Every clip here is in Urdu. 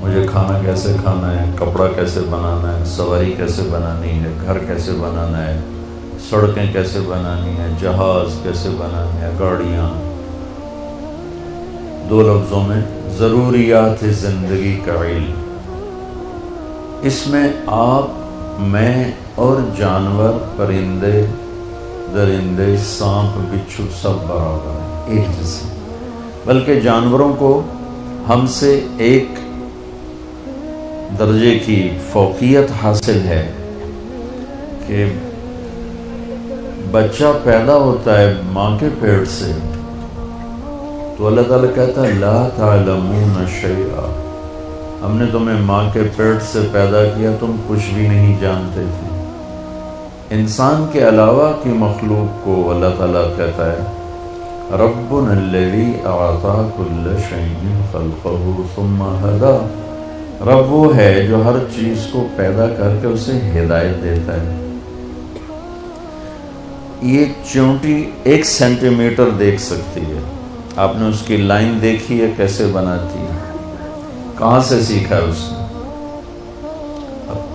مجھے کھانا کیسے کھانا ہے، کپڑا کیسے بنانا ہے، سواری کیسے بنانی ہے، گھر کیسے بنانا ہے، سڑکیں کیسے بنانی ہیں، جہاز کیسے بنانے ہیں، گاڑیاں. 2 لفظوں میں ضروریات زندگی کا علم. اس میں آپ، میں اور جانور، پرندے درندے، سانپ بچھو سب برابر ہیں، ایک جیسے. بلکہ جانوروں کو ہم سے ایک درجے کی فوقیت حاصل ہے کہ بچہ پیدا ہوتا ہے ماں کے پیٹ سے تو اللہ تعالیٰ کہتا ہے لا تعلمون شیئا، ہم نے تمہیں ماں کے پیٹ سے پیدا کیا، تم کچھ بھی نہیں جانتے تھے. انسان کے علاوہ کی مخلوق کو اللہ تعالیٰ کہتا ہے ربنا الذی اعطی کل شیء خلقہ ثم ہدی. رب وہ ہے جو ہر چیز کو پیدا کر کے اسے ہدایت دیتا ہے. یہ چونٹی 1 سینٹی میٹر دیکھ سکتی ہے، آپ نے اس کی لائن دیکھی ہے کیسے بناتی ہے، کہاں سے سیکھا ہے اس نے؟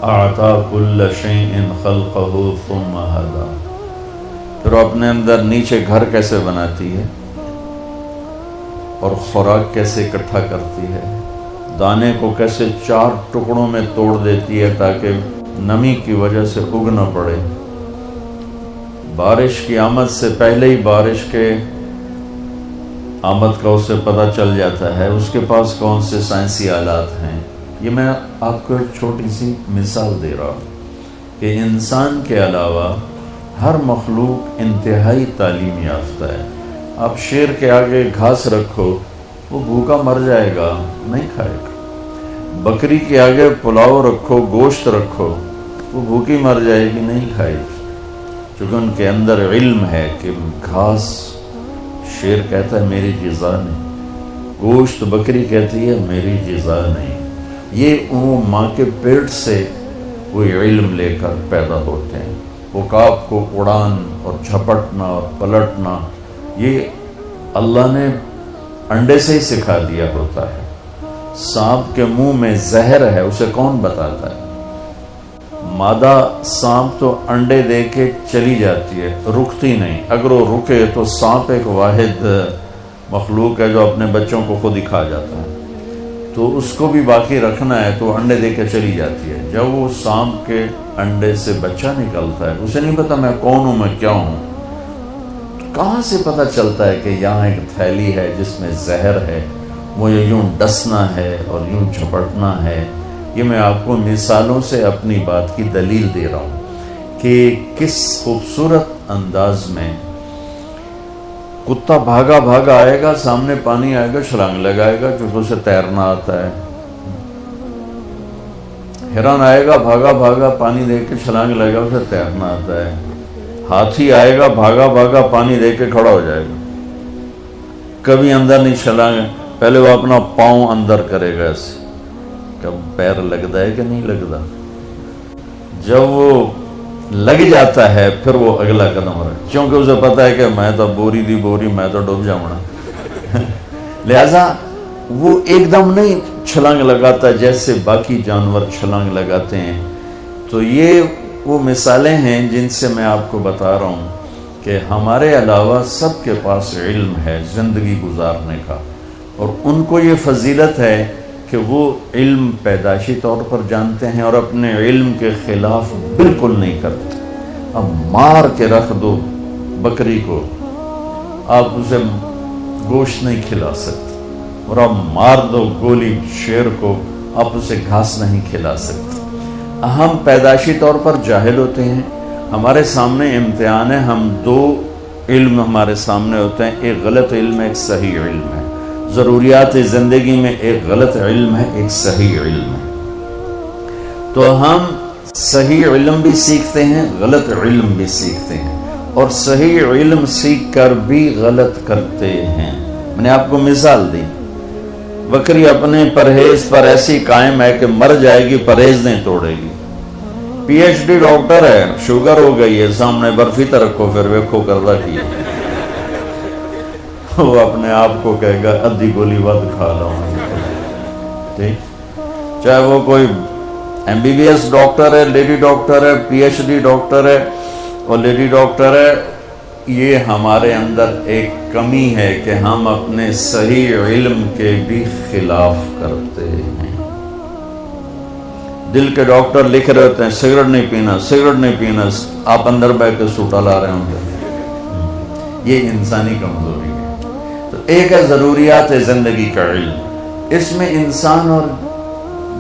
اعطا کل شیء خلقہ ثم ہدی. پھر وہ اپنے اندر نیچے گھر کیسے بناتی ہے اور خوراک کیسے اکٹھا کرتی ہے، دانے کو کیسے 4 ٹکڑوں میں توڑ دیتی ہے تاکہ نمی کی وجہ سے اگ نہ پڑے. بارش کی آمد سے پہلے ہی بارش کے آمد کا اسے پتہ چل جاتا ہے، اس کے پاس کون سے سائنسی آلات ہیں. یہ میں آپ کو ایک چھوٹی سی مثال دے رہا ہوں کہ انسان کے علاوہ ہر مخلوق انتہائی تعلیم یافتہ ہے. آپ شیر کے آگے گھاس رکھو وہ بھوکا مر جائے گا، نہیں کھائے گا. بکری کے آگے پلاؤ رکھو، گوشت رکھو، وہ بھوکی مر جائے گی، نہیں کھائے گی. چونکہ ان کے اندر علم ہے کہ گھاس، شیر کہتا ہے میری غذا نہیں، گوشت بکری کہتی ہے میری غذا نہیں. یہ وہ ماں کے پیٹ سے وہ علم لے کر پیدا ہوتے ہیں. عقاب کو اڑان اور جھپٹنا اور پلٹنا یہ اللہ نے انڈے سے ہی سکھا دیا ہوتا ہے. سانپ کے منہ میں زہر ہے، اسے کون بتاتا ہے؟ مادہ سانپ تو انڈے دے کے چلی جاتی ہے، رکتی نہیں. اگر وہ رکے تو سانپ ایک واحد مخلوق ہے جو اپنے بچوں کو خود ہی کھا جاتا ہے، تو اس کو بھی باقی رکھنا ہے تو انڈے دے کے چلی جاتی ہے. جب وہ سانپ کے انڈے سے بچہ نکلتا ہے، اسے نہیں پتا میں کون ہوں، میں کیا ہوں. کہاں سے پتہ چلتا ہے کہ یہاں ایک تھیلی ہے جس میں زہر ہے، مجھے یوں ڈسنا ہے اور یوں جھپٹنا ہے. یہ میں آپ کو مثالوں سے اپنی بات کی دلیل دے رہا ہوں کہ کس خوبصورت انداز میں کتا بھاگا بھاگا آئے گا، سامنے پانی آئے گا، چھلانگ لگائے گا کیونکہ اسے تیرنا آتا ہے. ہرن آئے گا بھاگا بھاگا، پانی دے کے چھلانگ لگائے گا، اسے تیرنا آتا ہے. ہاتھی آئے گا بھاگا بھاگا، پانی دے کے کھڑا ہو جائے گا، کبھی اندر نہیں چھلانگے، پہلے وہ اپنا پاؤں اندر کرے گا ایسے، کب پیر لگتا ہے کہ نہیں لگتا. جب وہ لگ جاتا ہے پھر وہ اگلا قدم رکھ، کیونکہ اسے پتا ہے کہ میں تو بوری دی بوری، میں تو ڈوب جاؤں. لہذا وہ ایک دم نہیں چھلانگ لگاتا جیسے باقی جانور چھلانگ لگاتے ہیں. تو یہ وہ مثالیں ہیں جن سے میں آپ کو بتا رہا ہوں کہ ہمارے علاوہ سب کے پاس علم ہے زندگی گزارنے کا، اور ان کو یہ فضیلت ہے کہ وہ علم پیدائشی طور پر جانتے ہیں اور اپنے علم کے خلاف بالکل نہیں کرتے. اب مار کے رکھ دو بکری کو، آپ اسے گوشت نہیں کھلا سکتے، اور اب مار دو گولی شیر کو، آپ اسے گھاس نہیں کھلا سکتے. ہم پیدائشی طور پر جاہل ہوتے ہیں، ہمارے سامنے امتحان ہے، ہم 2 علم ہمارے سامنے ہوتے ہیں، ایک غلط علم ہے، ایک صحیح علم ہے. ضروریات زندگی میں ایک غلط علم ہے، ایک صحیح علم ہے. تو ہم صحیح علم بھی سیکھتے ہیں، غلط علم بھی سیکھتے ہیں، اور صحیح علم سیکھ کر بھی غلط کرتے ہیں. میں نے آپ کو مثال دی، بکری اپنے پرہیز پر ایسی قائم ہے کہ مر جائے گی، پرہیز نہیں توڑے گی. پی ایچ ڈی ڈاکٹر ہے، شوگر ہو گئی ہے، سامنے برفی تو رکھو، پھر ویکھو کردہ کی وہ اپنے آپ کو کہے گا ادھی گولی ود کھا لوں. ٹھیک، چاہے وہ کوئی MBBS ڈاکٹر ہے، لیڈی ڈاکٹر ہے، PhD ڈاکٹر ہے اور لیڈی ڈاکٹر ہے، یہ ہمارے اندر ایک کمی ہے کہ ہم اپنے صحیح علم کے بھی خلاف کرتے ہیں۔ دل کے ڈاکٹر لکھ رہے ہوتے ہیں سگریٹ نہیں پینا، سگریٹ نہیں پینا، آپ اندر بیٹھ کے سوٹا لا رہے ہوں گے۔ یہ انسانی کمزوری ہے۔ تو ایک ہے ضروریات زندگی کا علم، اس میں انسان اور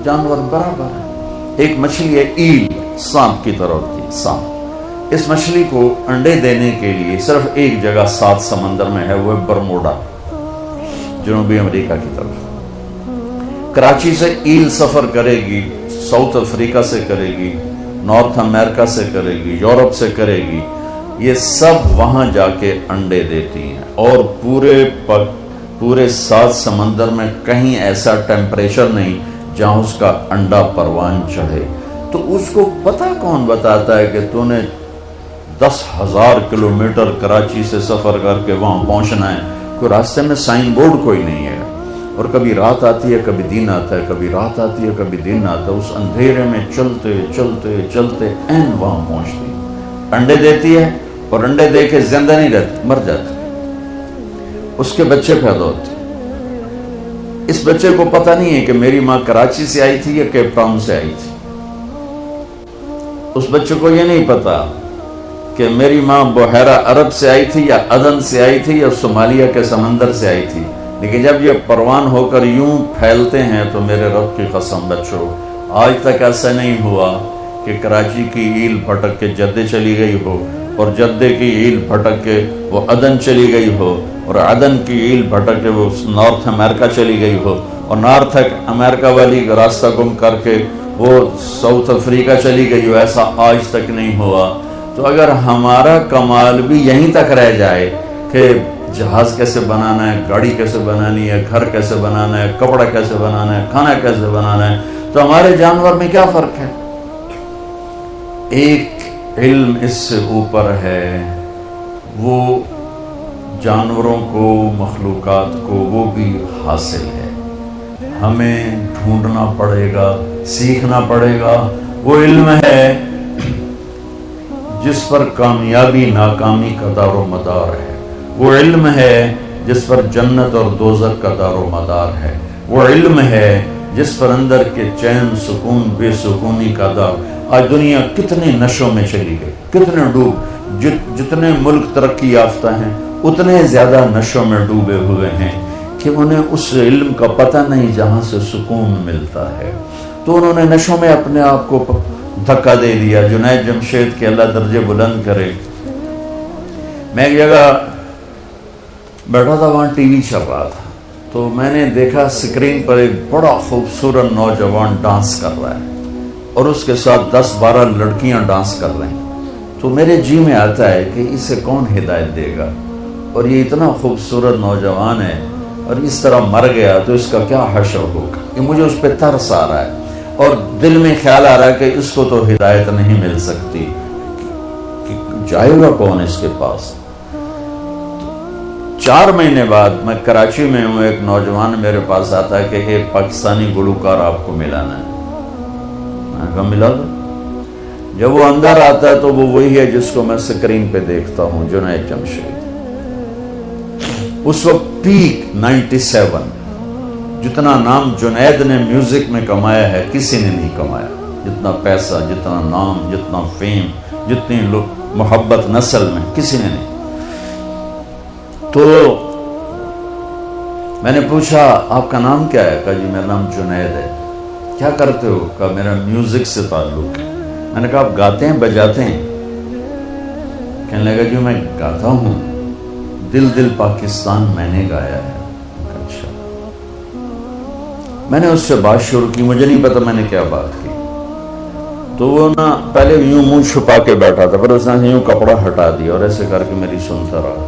جانور برابر ہے۔ ایک مچھلی ہے ایل، سانپ کی طرح ہوتی ہے، سانپ۔ اس مچھلی کو انڈے دینے کے لیے صرف ایک جگہ 7 سمندر میں ہے، وہ ہے برموڈا، جنوبی امریکہ کی طرف۔ کراچی سے ایل سفر کرے گی، ساؤتھ افریقہ سے کرے گی، نارتھ امریکہ سے کرے گی، یورپ سے کرے گی، یہ سب وہاں جا کے انڈے دیتی ہیں، اور پورے 7 سمندر میں کہیں ایسا ٹیمپریچر نہیں جہاں اس کا انڈا پروان چڑھے۔ تو اس کو پتہ کون بتاتا ہے کہ تو نے 10,000 کلومیٹر کراچی سے سفر کر کے وہاں پہنچنا ہے؟ کوئی راستے میں سائن بورڈ کوئی نہیں ہے، اور کبھی رات آتی ہے کبھی دن آتا ہے، کبھی رات آتی ہے کبھی دن آتا ہے، اس اندھیرے میں چلتے چلتے چلتے این وہاں پہنچتی ہے، انڈے دیتی ہے، اور انڈے دے کے زندہ نہیں رہتی، مر جاتی، اس کے بچے پیدا ہوتے۔ اس بچے کو پتہ نہیں ہے کہ میری ماں کراچی سے آئی تھی یا کیپ ٹاؤن سے آئی تھی، اس بچے کو یہ نہیں پتا کہ میری ماں بحیرہ عرب سے آئی تھی یا عدن سے آئی تھی یا صومالیہ کے سمندر سے آئی تھی۔ لیکن جب یہ پروان ہو کر یوں پھیلتے ہیں تو میرے رب کی قسم بچو، آج تک ایسا نہیں ہوا کہ کراچی کی ایل بھٹک کے جدے چلی گئی ہو، اور جدے کی ایل بھٹک کے وہ عدن چلی گئی ہو، اور عدن کی ایل بھٹک کے وہ نارتھ امریکہ چلی گئی ہو، اور نارتھ امریکہ والی راستہ گم کر کے وہ ساؤتھ افریقہ چلی گئی ہو۔ ایسا آج تک نہیں ہوا۔ تو اگر ہمارا کمال بھی یہیں تک رہ جائے کہ جہاز کیسے بنانا ہے، گاڑی کیسے بنانی ہے، گھر کیسے بنانا ہے، کپڑا کیسے بنانا ہے، کھانا کیسے بنانا ہے، تو ہمارے جانور میں کیا فرق ہے؟ ایک علم اس سے اوپر ہے، وہ جانوروں کو، مخلوقات کو وہ بھی حاصل ہے، ہمیں ڈھونڈنا پڑے گا، سیکھنا پڑے گا۔ وہ علم ہے جس پر کامیابی ناکامی کا دار و مدار ہے، وہ علم ہے جس پر جنت اور دوزخ کا دار و مدار ہے، وہ علم ہے جس پر اندر کے چین، سکون، بے سکونی کا دار۔ آج دنیا کتنے نشوں میں چلی گئی، کتنے ڈوب، جتنے ملک ترقی یافتہ ہیں اتنے زیادہ نشوں میں ڈوبے ہوئے ہیں کہ انہیں اس علم کا پتہ نہیں جہاں سے سکون ملتا ہے، تو انہوں نے نشوں میں اپنے آپ کو دھکا دے دیا۔ جنید جمشید کے اللہ درجے بلند کرے، میں ایک جگہ بیٹھا تھا، وہاں ٹی وی چل رہا تھا، تو میں نے دیکھا اسکرین پر ایک بڑا خوبصورت نوجوان ڈانس کر رہا ہے، اور اس کے ساتھ 10-12 لڑکیاں ڈانس کر رہی ہیں۔ تو میرے جی میں آتا ہے کہ اسے کون ہدایت دے گا، اور یہ اتنا خوبصورت نوجوان ہے اور اس طرح مر گیا تو اس کا کیا حشر ہوگا۔ کہ مجھے اس پہ ترس آ رہا ہے، اور دل میں خیال آ رہا ہے کہ اس کو تو ہدایت نہیں مل سکتی، کہ جائے گا کون اس کے پاس۔ 4 مہینے بعد میں کراچی میں ہوں، ایک نوجوان میرے پاس آتا ہے کہ ایک پاکستانی گلوکار آپ کو ملانا ہے۔ میں کہا ملا دو۔ جب وہ اندر آتا ہے تو وہ وہی ہے جس کو میں سکرین پہ دیکھتا ہوں، جنید جمشید۔ اس وقت پیک 97، جتنا نام جنید نے میوزک میں کمایا ہے کسی نے نہیں کمایا، جتنا پیسہ، جتنا نام، جتنا فیم، جتنی محبت نسل میں کسی نے نہیں۔ تو میں نے پوچھا آپ کا نام کیا ہے؟ کہا جی میرا نام جنید ہے۔ کیا کرتے ہو؟ کہا میرا میوزک سے تعلق ہے۔ میں نے کہا آپ گاتے ہیں بجاتے ہیں؟ کہنے لگا جی میں گاتا ہوں، دل دل پاکستان میں نے گایا ہے۔ اچھا۔ میں نے اس سے بات شروع کی، مجھے نہیں پتا میں نے کیا بات کی، تو وہ نا پہلے یوں منہ چھپا کے بیٹھا تھا، پھر اس نے یوں کپڑا ہٹا دیا اور ایسے کر کے میری سنتا رہا۔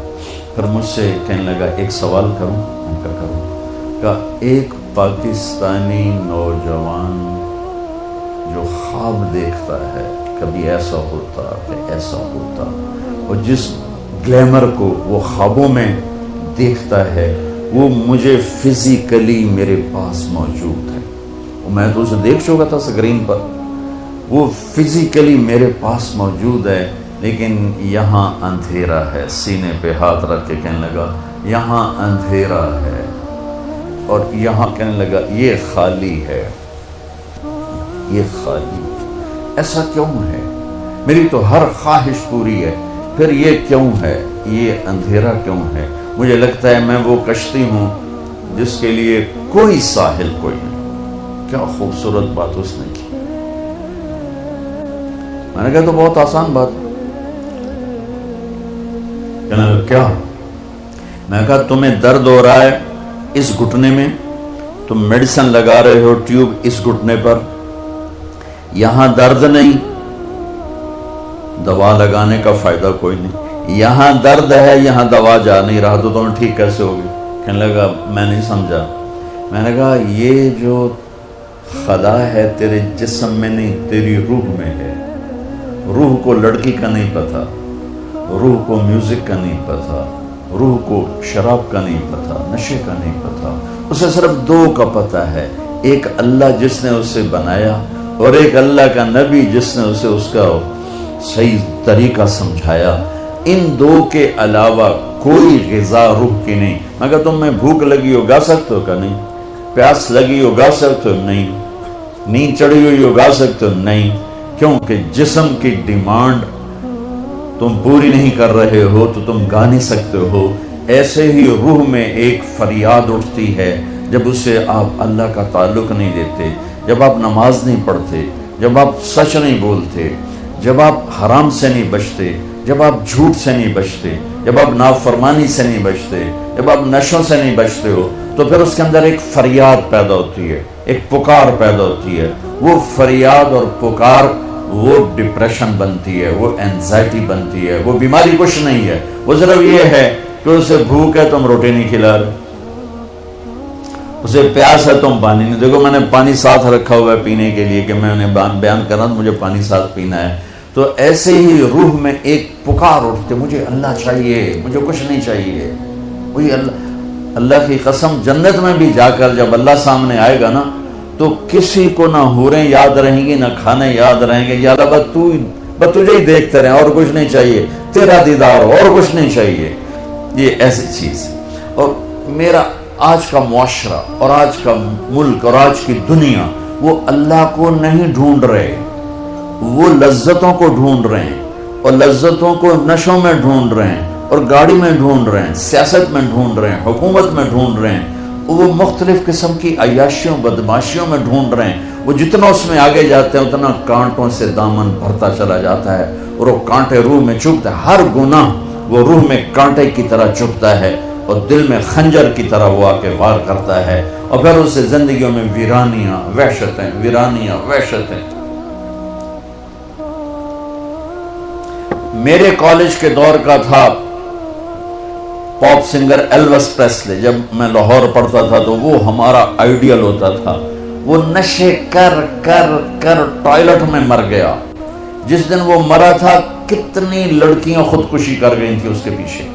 پھر مجھ سے کہنے لگا ایک سوال کروں؟ میں کہا کروں۔ کہا ایک پاکستانی نوجوان جو خواب دیکھتا ہے کبھی ایسا ہوتا کہ ایسا ہوتا، اور جس گلیمر کو وہ خوابوں میں دیکھتا ہے وہ مجھے فزیکلی میرے پاس موجود ہے، میں تو اسے دیکھ چکا تھا اسکرین پر، وہ فزیکلی میرے پاس موجود ہے، لیکن یہاں اندھیرا ہے۔ سینے پہ ہاتھ رکھ کے کہنے لگا یہاں اندھیرا ہے، اور یہاں کہنے لگا یہ خالی ہے، یہ خالی۔ ایسا کیوں ہے؟ میری تو ہر خواہش پوری ہے، پھر یہ کیوں ہے؟ یہ اندھیرا کیوں ہے؟ مجھے لگتا ہے میں وہ کشتی ہوں جس کے لیے کوئی ساحل کوئی نہیں۔ کیا خوبصورت بات اس نے کی۔ میں نے کہا تو بہت آسان بات۔ کہنے لگا کیا؟ میں نے کہا تمہیں درد ہو رہا ہے اس گھٹنے میں، تم میڈیسن لگا رہے ہو ٹیوب اس گھٹنے پر، یہاں درد نہیں، دوا لگانے کا فائدہ کوئی نہیں، یہاں درد ہے، یہاں دوا جا نہیں رہا، تو تمہیں ٹھیک کیسے ہوگی؟ کہنے لگا میں نہیں سمجھا۔ میں نے کہا یہ جو خلا ہے تیرے جسم میں نہیں، تیری روح میں ہے۔ روح کو لڑکی کا نہیں پتا، روح کو میوزک کا نہیں پتا، روح کو شراب کا نہیں پتا، نشے کا نہیں پتا، اسے صرف دو کا پتا ہے، ایک اللہ جس نے اسے بنایا، اور ایک اللہ کا نبی جس نے اسے اس کا صحیح طریقہ سمجھایا۔ ان دو کے علاوہ کوئی غذا روح کی نہیں۔ مگر تمہیں بھوک لگی ہو گا سکتے ہو کہ نہیں؟ پیاس لگی ہو گا سکتے ہو؟ نہیں۔ نیند چڑھی ہوئی ہو گا سکتے ہو؟ نہیں۔ کیونکہ جسم کی ڈیمانڈ تم پوری نہیں کر رہے ہو تو تم گا نہیں سکتے ہو۔ ایسے ہی روح میں ایک فریاد اٹھتی ہے جب اسے آپ اللہ کا تعلق نہیں دیتے، جب آپ نماز نہیں پڑھتے، جب آپ سچ نہیں بولتے، جب آپ حرام سے نہیں بچتے، جب آپ جھوٹ سے نہیں بچتے، جب آپ نافرمانی سے نہیں بچتے، جب آپ نشوں سے نہیں بچتے ہو، تو پھر اس کے اندر ایک فریاد پیدا ہوتی ہے، ایک پکار پیدا ہوتی ہے۔ وہ فریاد اور پکار وہ ڈپریشن بنتی ہے، وہ اینزائٹی بنتی ہے، وہ بیماری کچھ نہیں ہے، وہ صرف یہ ہے کہ اسے بھوک ہے تم روٹی نہیں کھلا رہے، اسے پیاس ہے تم پانی نہیں۔ دیکھو میں نے پانی ساتھ رکھا ہوا ہے پینے کے لیے کہ میں انہیں بیان کرنا تو مجھے پانی ساتھ پینا ہے۔ تو ایسے ہی روح میں ایک پکار اٹھتے، مجھے اللہ چاہیے، مجھے کچھ نہیں چاہیے۔ وہی اللہ کی قسم، جنت میں بھی جا کر جب اللہ سامنے آئے گا نا تو کسی کو نہ حوریں یاد رہیں گی، نہ کھانے یاد رہیں گے، یا اللہ بس تجھے ہی دیکھتے رہیں، اور کچھ نہیں چاہیے، تیرا دیدار، اور کچھ نہیں چاہیے۔ یہ ایسی چیز ہے۔ اور میرا آج کا معاشرہ اور آج کا ملک اور آج کی دنیا وہ اللہ کو نہیں ڈھونڈ رہے، وہ لذتوں کو ڈھونڈ رہے ہیں، اور لذتوں کو نشوں میں ڈھونڈ رہے ہیں، اور گاڑی میں ڈھونڈ رہے ہیں، سیاست میں ڈھونڈ رہے ہیں، حکومت میں ڈھونڈ رہے ہیں، وہ مختلف قسم کی عیاشیوں بدماشیوں میں ڈھونڈ رہے ہیں۔ وہ جتنا اس میں آگے جاتے ہیں اتنا کانٹوں سے دامن بھرتا چلا جاتا ہے، اور وہ کانٹے روح میں چبھتے ہیں۔ ہر گناہ وہ روح میں کانٹے کی طرح چبھتا ہے، اور دل میں خنجر کی طرح وہ آ کے وار کرتا ہے، اور پھر اس سے زندگیوں میں ویرانیاں وحشتیں، ویرانیاں وحشتیں۔ میرے کالج کے دور کا تھا پاپ سنگر ایلوس پریسلے، جب میں لاہور پڑھتا تھا تو وہ ہمارا آئیڈیل ہوتا تھا۔ وہ نشے کر کر کر ٹوائلٹ میں مر گیا۔ جس دن وہ مرا تھا کتنی لڑکیاں خودکشی کر گئی تھی اس کے پیچھے،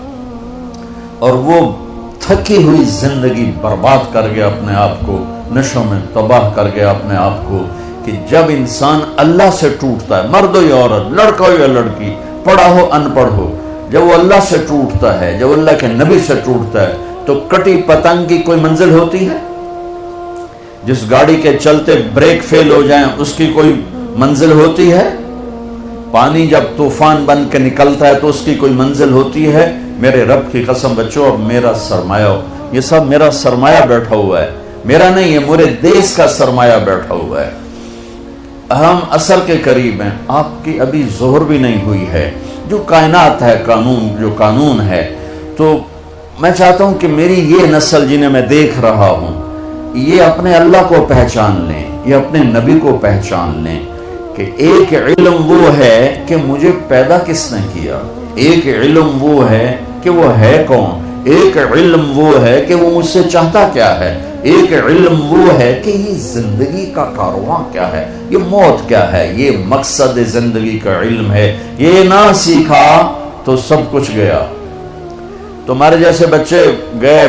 اور وہ تھکی ہوئی زندگی برباد کر گیا اپنے آپ کو، نشوں میں تباہ کر گیا اپنے آپ کو۔ کہ جب انسان اللہ سے ٹوٹتا ہے، مرد ہو یا عورت، لڑکا ہو یا لڑکی، پڑھا ہو ان پڑھ ہو، جب وہ اللہ سے ٹوٹتا ہے، جب اللہ کے نبی سے ٹوٹتا ہے، تو کٹی پتنگ کی کوئی منزل ہوتی ہے؟ جس گاڑی کے چلتے بریک فیل ہو جائیں اس کی کوئی منزل ہوتی ہے؟ پانی جب طوفان بن کے نکلتا ہے تو اس کی کوئی منزل ہوتی ہے؟ میرے رب کی قسم بچوں، اب میرا سرمایہ، یہ سب میرا سرمایہ بیٹھا ہوا ہے، میرا نہیں، یہ میرے دیش کا سرمایہ بیٹھا ہوا ہے۔ ہم عصر کے قریب ہیں، آپ کی ابھی ظہر بھی نہیں ہوئی ہے۔ جو کائنات ہے، جو قانون ہے، تو میں چاہتا ہوں کہ میری یہ نسل جنہیں میں دیکھ رہا ہوں، یہ اپنے اللہ کو پہچان لیں، یہ اپنے نبی کو پہچان لیں کہ ایک علم وہ ہے کہ مجھے پیدا کس نے کیا، ایک علم وہ ہے کہ وہ ہے کون، ایک علم وہ ہے کہ وہ مجھ سے چاہتا کیا ہے، ایک علم وہ ہے کہ یہ زندگی کا کارواں کیا ہے، یہ موت کیا ہے، یہ مقصد زندگی کا علم ہے۔ یہ نہ سیکھا تو سب کچھ گیا۔ تمہارے جیسے بچے گئے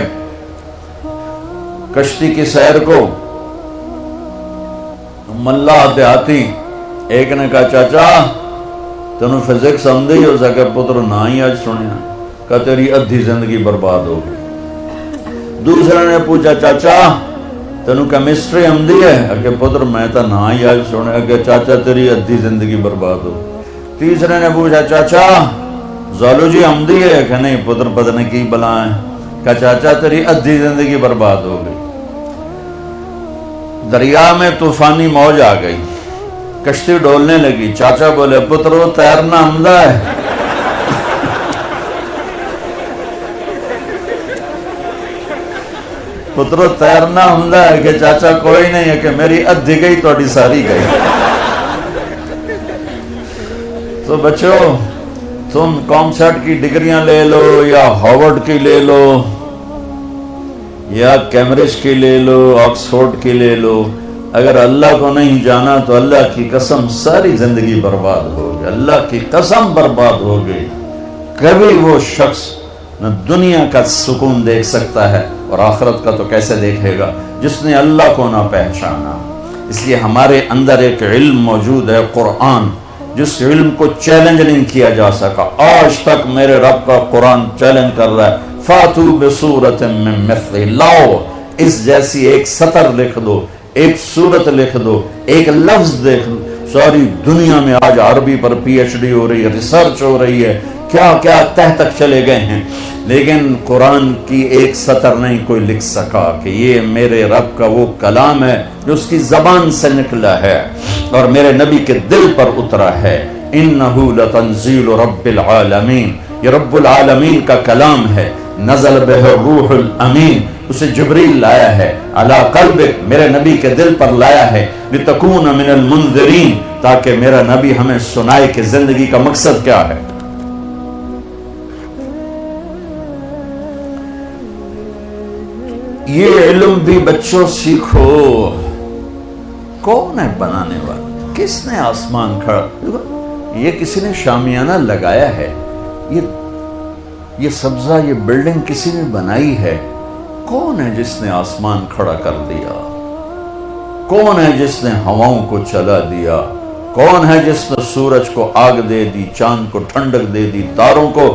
کشتی کی سیر کو، ملا دیہاتی ایک نے کہا چاچا تینوں فزکس آندی ہو سکے پتر نہ ہی آج سنیا کہ تیری ادھی زندگی برباد ہو گئی۔ دوسرے نے پوچھا چاچا تینوں کیمسٹری آندی ہے کہ پتر میں تو نہ ہی آج سنیا کہ چاچا تیری ادھی زندگی برباد ہو۔ تیسرے نے پوچھا چاچا زالوجی آندی ہے کہ نہیں پتر پتہ نہیں کی بلا ہے کہ چاچا تیری ادھی زندگی برباد ہو گئی۔ دریا میں طوفانی موج آ گئی، کشتی ڈولنے لگی، چاچا بولے پترو تیرنا آمدہ ہے؟ پترو تیرنا آمدہ ہے کہ چاچا کوئی نہیں ہے کہ میری ادھی گئی تو ساری گئی۔ تو بچو تم کامسیٹ کی ڈگریاں لے لو یا ہارورڈ کی لے لو یا کیمبرج کی لے لو، آکسفورڈ کی لے لو، اگر اللہ کو نہیں جانا تو اللہ کی قسم ساری زندگی برباد ہو گئی، اللہ کی قسم برباد ہو گئی۔ کبھی وہ شخص نہ دنیا کا سکون دیکھ سکتا ہے اور آخرت کا تو کیسے دیکھے گا جس نے اللہ کو نہ پہچانا۔ اس لیے ہمارے اندر ایک علم موجود ہے، قرآن، جس علم کو چیلنج نہیں کیا جا سکا۔ آج تک میرے رب کا قرآن چیلنج کر رہا ہے، فاتو بصورت من مثلہ، لاؤ اس جیسی ایک سطر لکھ دو، ایک صورت لکھ دو، ایک لفظ دیکھ دو۔ ساری دنیا میں آج عربی پر پی ایچ ڈی ہو رہی ہے، ریسرچ ہو رہی ہے، کیا کیا تہ تک چلے گئے ہیں، لیکن قرآن کی ایک سطر نہیں کوئی لکھ سکا کہ یہ میرے رب کا وہ کلام ہے جو اس کی زبان سے نکلا ہے اور میرے نبی کے دل پر اترا ہے۔ انہو لتنزیل رب العالمین، یہ رب العالمین کا کلام ہے۔ نزل بہ الروح الامین، اسے جبریل لایا ہے، علی قلبک، میرے نبی کے دل پر لایا ہے، لتکون من المنذرین، تاکہ میرا نبی ہمیں سنائے کہ زندگی کا مقصد کیا ہے۔ یہ علم بھی بچوں سیکھو۔ کون ہے بنانے والا؟ کس نے آسمان کھڑا؟ یہ کسی نے شامیانہ لگایا ہے، یہ سبزہ، یہ بلڈنگ کسی نے بنائی ہے۔ کون ہے جس نے آسمان کھڑا کر دیا؟ کون ہے جس نے ہواؤں کو چلا دیا؟ کون ہے جس نے سورج کو آگ دے دی، چاند کو ٹھنڈک دے دی، تاروں کو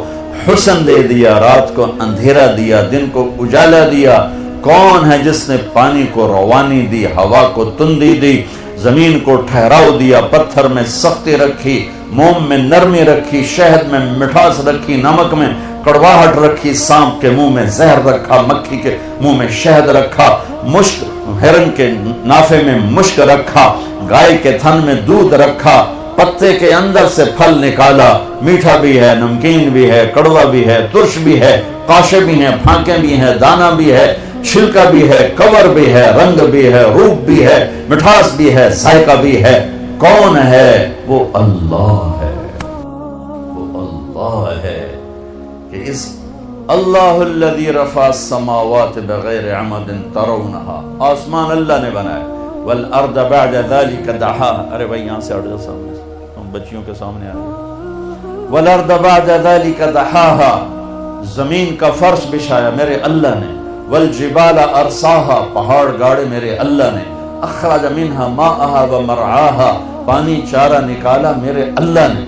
حسن دے دیا، رات کو اندھیرا دیا، دن کو اجالا دیا؟ کون ہے جس نے پانی کو روانی دی، ہوا کو تندی دی، زمین کو ٹھہراؤ دیا، پتھر میں سختی رکھی، موم میں نرمی رکھی، شہد میں مٹھاس رکھی، نمک میں کڑواہٹ رکھی، سانپ کے منہ میں زہر رکھا، مکھی کے منہ میں شہد رکھا، مشک، ہرن کے نافے میں مشک رکھا، گائے کے تھن میں دودھ رکھا، پتے کے اندر سے پھل نکالا، میٹھا بھی ہے، نمکین بھی ہے، کڑوا بھی ہے، ترش بھی ہے، قاشے بھی ہیں، پھانکیں بھی ہیں، دانہ بھی ہے، چھلکا بھی ہے، کور بھی ہے، رنگ بھی ہے، روپ بھی ہے، مٹھاس بھی ہے، ذائقہ بھی ہے۔ کون ہے؟ وہ اللہ ہے، وہ اللہ ہے کہ اس اللہ الذی رفع السماوات بغیر عمد ترونہا، آسمان اللہ نے بنایا، والارض بعد ذلك دحاها، ارے بھائی یہاں سے ہٹ جاؤ سامنے سے، تم بچیوں کے سامنے آ گئے۔ والارض بعد ذلك دحاها، زمین کا فرش بچھایا میرے اللہ نے، والجبال ارساہا، پہاڑ گاڑے میرے اللہ نے، اخرج منہا ماءہا ومرعاہا، پانی چارہ نکالا میرے اللہ نے،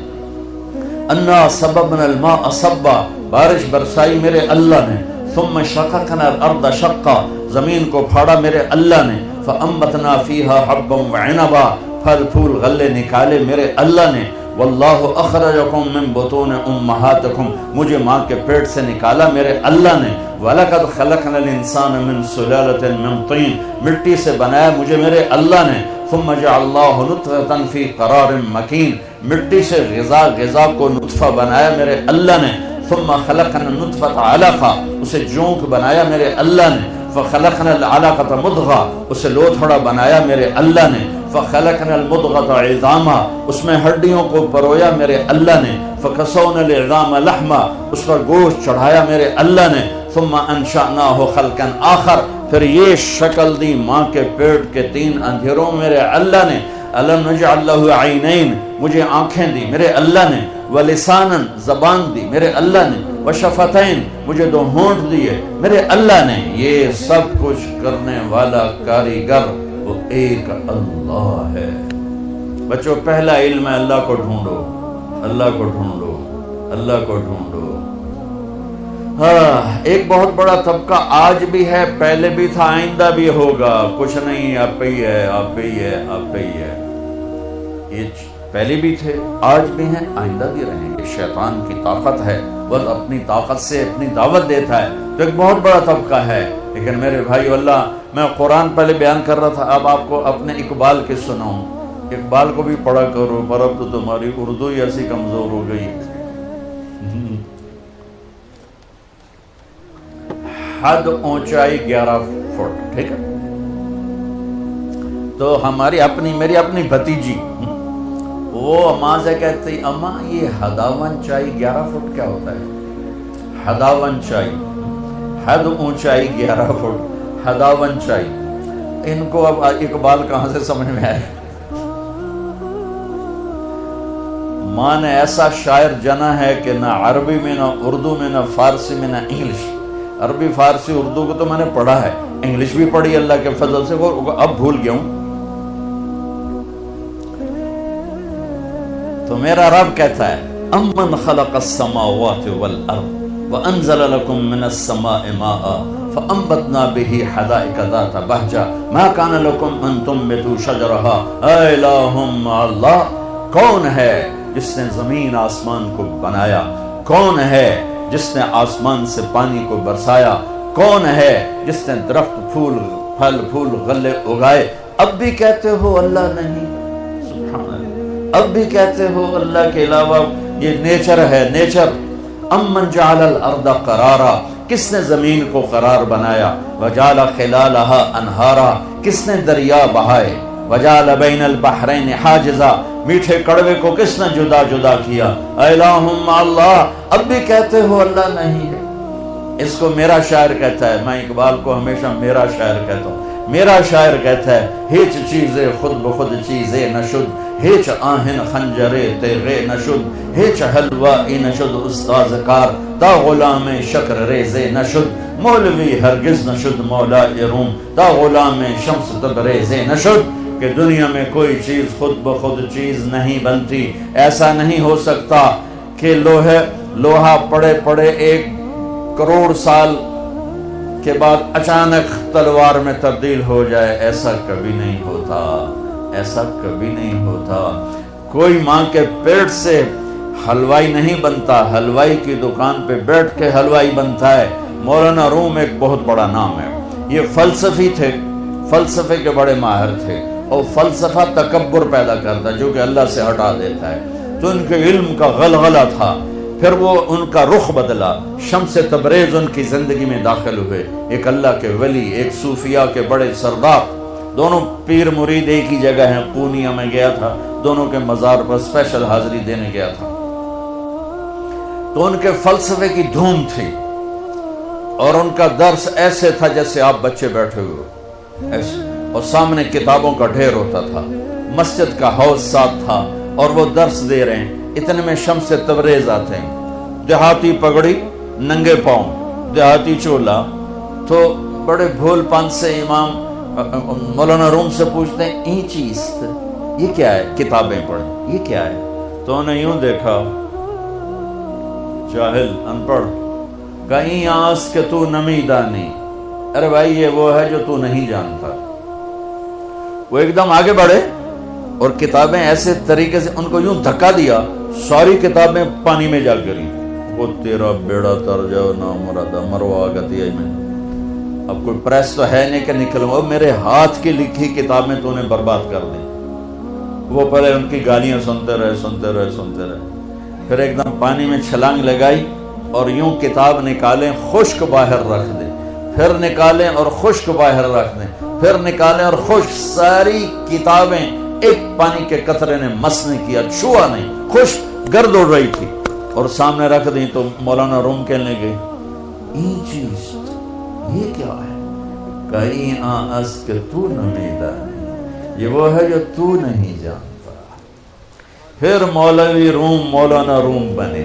انا سببنا الماء صبا، بارش برسائی میرے اللہ نے، ثم شققنا الارض شقا، زمین کو پھاڑا میرے اللہ نے، فانبتنا فیہا حبا وعنبا، پھل پھول غلے نکالے میرے اللہ نے، واللہ اخرجکم من بطون امہاتکم، مجھے ماں کے پیٹ سے نکالا میرے اللہ نے، وَلَقَدْ خَلَقْنَا الْإِنسَانَ مِنْ سُلَالَةٍ مِنْ طِينٍ، مٹی سے بنایا مجھے میرے اللہ نے، ثُمَّ جَعَلْنَاهُ نُطْفَةً فِي قَرَارٍ مَكِينٍ، مٹی سے غذا کو نطفہ بنایا میرے اللہ نے، ثُمَّ خَلَقْنَا النُّطْفَةَ عَلَقَةً، اسے جونک بنایا میرے اللہ نے، فَخَلَقْنَا الْعَلَقَةَ مُضْغَةً، اسے لوتھڑا بنایا میرے اللہ نے، فَخَلَقْنَا الْمُضْغَةَ عِظَامًا، اس میں ہڈیوں کو پرویا میرے اللہ نے، فَكَسَوْنَا الْعِظَامَ لَحْمًا، اس پر گوشت چڑھایا میرے اللہ نے، ثم انشأناه خلقا آخر، پھر یہ شکل دی ماں کے پیٹ کے 3 اندھیروں میرے اللہ نے، الم نجعل له عینین، مجھے آنکھیں دی میرے اللہ نے، ولسانا، زبان دی میرے اللہ نے، وشفتین، مجھے 2 ہونٹ دیے میرے اللہ نے۔ یہ سب کچھ کرنے والا کاریگر وہ ایک اللہ ہے۔ بچوں پہلا علم ہے اللہ کو ڈھونڈو، اللہ کو ڈھونڈو، اللہ کو ڈھونڈو۔ ہاں، ایک بہت بڑا طبقہ آج بھی ہے، پہلے بھی تھا، آئندہ بھی ہوگا، کچھ نہیں، آپ پہ ہی ہے، آپ پہ ہی ہے، آپ پہ ہی ہے۔ یہ پہلے بھی تھے، آج بھی ہیں، آئندہ بھی رہیں گے۔ شیطان کی طاقت ہے، وہ اپنی طاقت سے اپنی دعوت دیتا ہے، تو ایک بہت بڑا طبقہ ہے۔ لیکن میرے بھائی اللہ، میں قرآن پہلے بیان کر رہا تھا، اب آپ کو اپنے اقبال کے سناؤں۔ اقبال کو بھی پڑھا کرو، پر اب تو تمہاری اردو ہی ایسی کمزور ہو گئی۔ حد اونچائی 11 فٹ، ٹھیک ہے؟ تو ہماری اپنی، میری اپنی بھتیجی، وہ اماں سے کہتی، اماں یہ حداون چائی 11 فٹ کیا ہوتا ہے؟ حداون چائی، حد اونچائی 11 فٹ، حداون چائی۔ ان کو اب اقبال کہاں سے سمجھ میں آئے؟ ماں نے ایسا شاعر جنا ہے کہ نہ عربی میں، نہ اردو میں، نہ فارسی میں، نہ انگلش۔ عربی، فارسی، اردو کو تو میں نے پڑھا ہے، انگلش بھی پڑھی اللہ کے فضل سے، وہ اب بھول گیا ہوں۔ تو میرا رب کہتا ہے، امن خلق السماوات والارض وانزل لكم من السماء ماء فانبتنا به حدائق ذات بهجة ما كان لكم ان تنبتوا شجرها الہ مع اللہ۔ کون ہے جس نے زمین آسمان کو بنایا؟ کون ہے جس نے آسمان سے پانی کو برسایا؟ کون ہے جس نے درخت، پھول، پھل، پھول، غلے اگائے؟ اب بھی کہتے ہو اللہ نہیں؟ سبحان اللہ، اب بھی کہتے ہو اللہ کے علاوہ؟ یہ نیچر ہے، نیچر۔ امن جعل الارض قرارا، کس نے زمین کو قرار بنایا؟ وجعل خلالها انہارا، کس نے دریا بہائے؟ وجعل بین البحرین حاجزا، میٹھے کڑوے کو کس نے جدا جدا کیا؟ الہ مع اللہ، اب بھی کہتے ہو اللہ نہیں ہے؟ اس کو میرا شاعر کہتا ہے، میں اقبال کو ہمیشہ میرا شاعر کہتا ہوں۔ میرا شاعر کہتا ہے، ہیچ چیزیں خود بخود چیزیں نشد، ہیچ آہن خنجرے تیغے نشد، ہیچ حلوائی نشد استاذ کار، تا غلام شکر ریزے نشد، مولوی ہرگز نشد مولا روم، تا غلام شمس تبریزے نشد۔ کہ دنیا میں کوئی چیز خود بخود چیز نہیں بنتی۔ ایسا نہیں ہو سکتا کہ لوہا پڑے پڑے 1 کروڑ سال کے بعد اچانک تلوار میں تبدیل ہو جائے، ایسا کبھی نہیں ہوتا، ایسا کبھی نہیں ہوتا۔ کوئی ماں کے پیٹ سے حلوائی نہیں بنتا، حلوائی کی دکان پہ بیٹھ کے حلوائی بنتا ہے۔ مولانا روم ایک بہت بڑا نام ہے، یہ فلسفی تھے، فلسفے کے بڑے ماہر تھے، اور فلسفہ تکبر پیدا کرتا ہے جو کہ اللہ سے ہٹا دیتا ہے۔ تو ان کے علم کا غلغلہ تھا، پھر وہ ان کا رخ بدلا، شمس تبریز ان کی زندگی میں داخل ہوئے، ایک اللہ کے ولی، ایک صوفیاء کے بڑے سردار، دونوں پیر مرید ایک ہی جگہ ہیں۔ پونیا میں گیا تھا، دونوں کے مزار پر اسپیشل حاضری دینے گیا تھا۔ تو ان کے فلسفے کی دھوم تھی، اور ان کا درس ایسے تھا جیسے آپ بچے بیٹھے ہوئے ہو ایسے، اور سامنے کتابوں کا ڈھیر ہوتا تھا، مسجد کا حوض ساتھ تھا، اور وہ درس دے رہے ہیں۔ اتنے میں شمس تبریز آتے ہیں، دیہاتی پگڑی، ننگے پاؤں، دیہاتی چولا۔ تو بڑے بھول پن سے امام مولانا روم سے پوچھتے ہیں، این چیز یہ کیا ہے؟ کتابیں پڑھیں، یہ کیا ہے؟ تو انہیں یوں دیکھا، جاہل، ان پڑھ، کہیں آس کہ تو نمی دانی، ارے بھائی یہ وہ ہے جو تو نہیں جانتا۔ وہ ایک دم آگے بڑھے اور کتابیں ایسے طریقے سے ان کو یوں دھکا دیا، ساری کتابیں پانی میں جا گری۔ وہ تیرا بیڑا تر جاؤ نا مرادہ، مروا گتی ہے میں، اب کوئی پریس تو ہے نہیں کہ نکلوں، میرے ہاتھ کی لکھی کتابیں تو نے برباد کر دی۔ وہ پہلے ان کی گالیاں سنتے رہے، سنتے رہے، سنتے رہے، پھر ایک دم پانی میں چھلانگ لگائی اور یوں کتاب نکالیں، خشک باہر رکھ دیں، پھر نکالیں اور خشک باہر رکھ دیں، پھر نکالیں اور خشک، ساری کتابیں ایک پانی کے قطرے نے مس نہیں کیا، چھوا نہیں، خشک گرد اڑ رہی تھی، اور سامنے رکھ دیں۔ تو مولانا روم کہنے گئے، این چیز یہ کیا ہے؟ کہیں آس کہ تو نمیدہ نہیں، یہ وہ ہے جو تو نہیں جانتا۔ پھر مولوی روم مولانا روم بنے،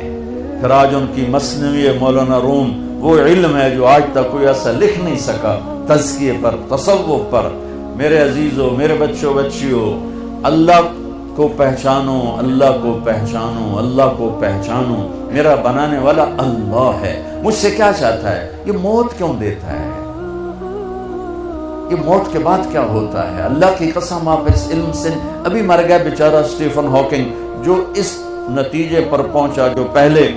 پھر آج ان کی مثنوی مولانا روم وہ علم ہے جو آج تک کوئی ایسا لکھ نہیں سکا، تزکیے پر، تصوف پر، میرے عزیزوں، میرے بچوں بچیوں، اللہ کو پہچانو، اللہ کو پہچانو، اللہ کو پہچانو۔ میرا بنانے والا اللہ ہے، مجھ سے کیا چاہتا ہے، یہ موت کیوں دیتا ہے، یہ موت کے بعد کیا ہوتا ہے۔ اللہ کی قسم آپ اس علم سے، ابھی مر گیا بیچارہ اسٹیفن ہاکنگ، جو اس نتیجے پر پہنچا جو پہلے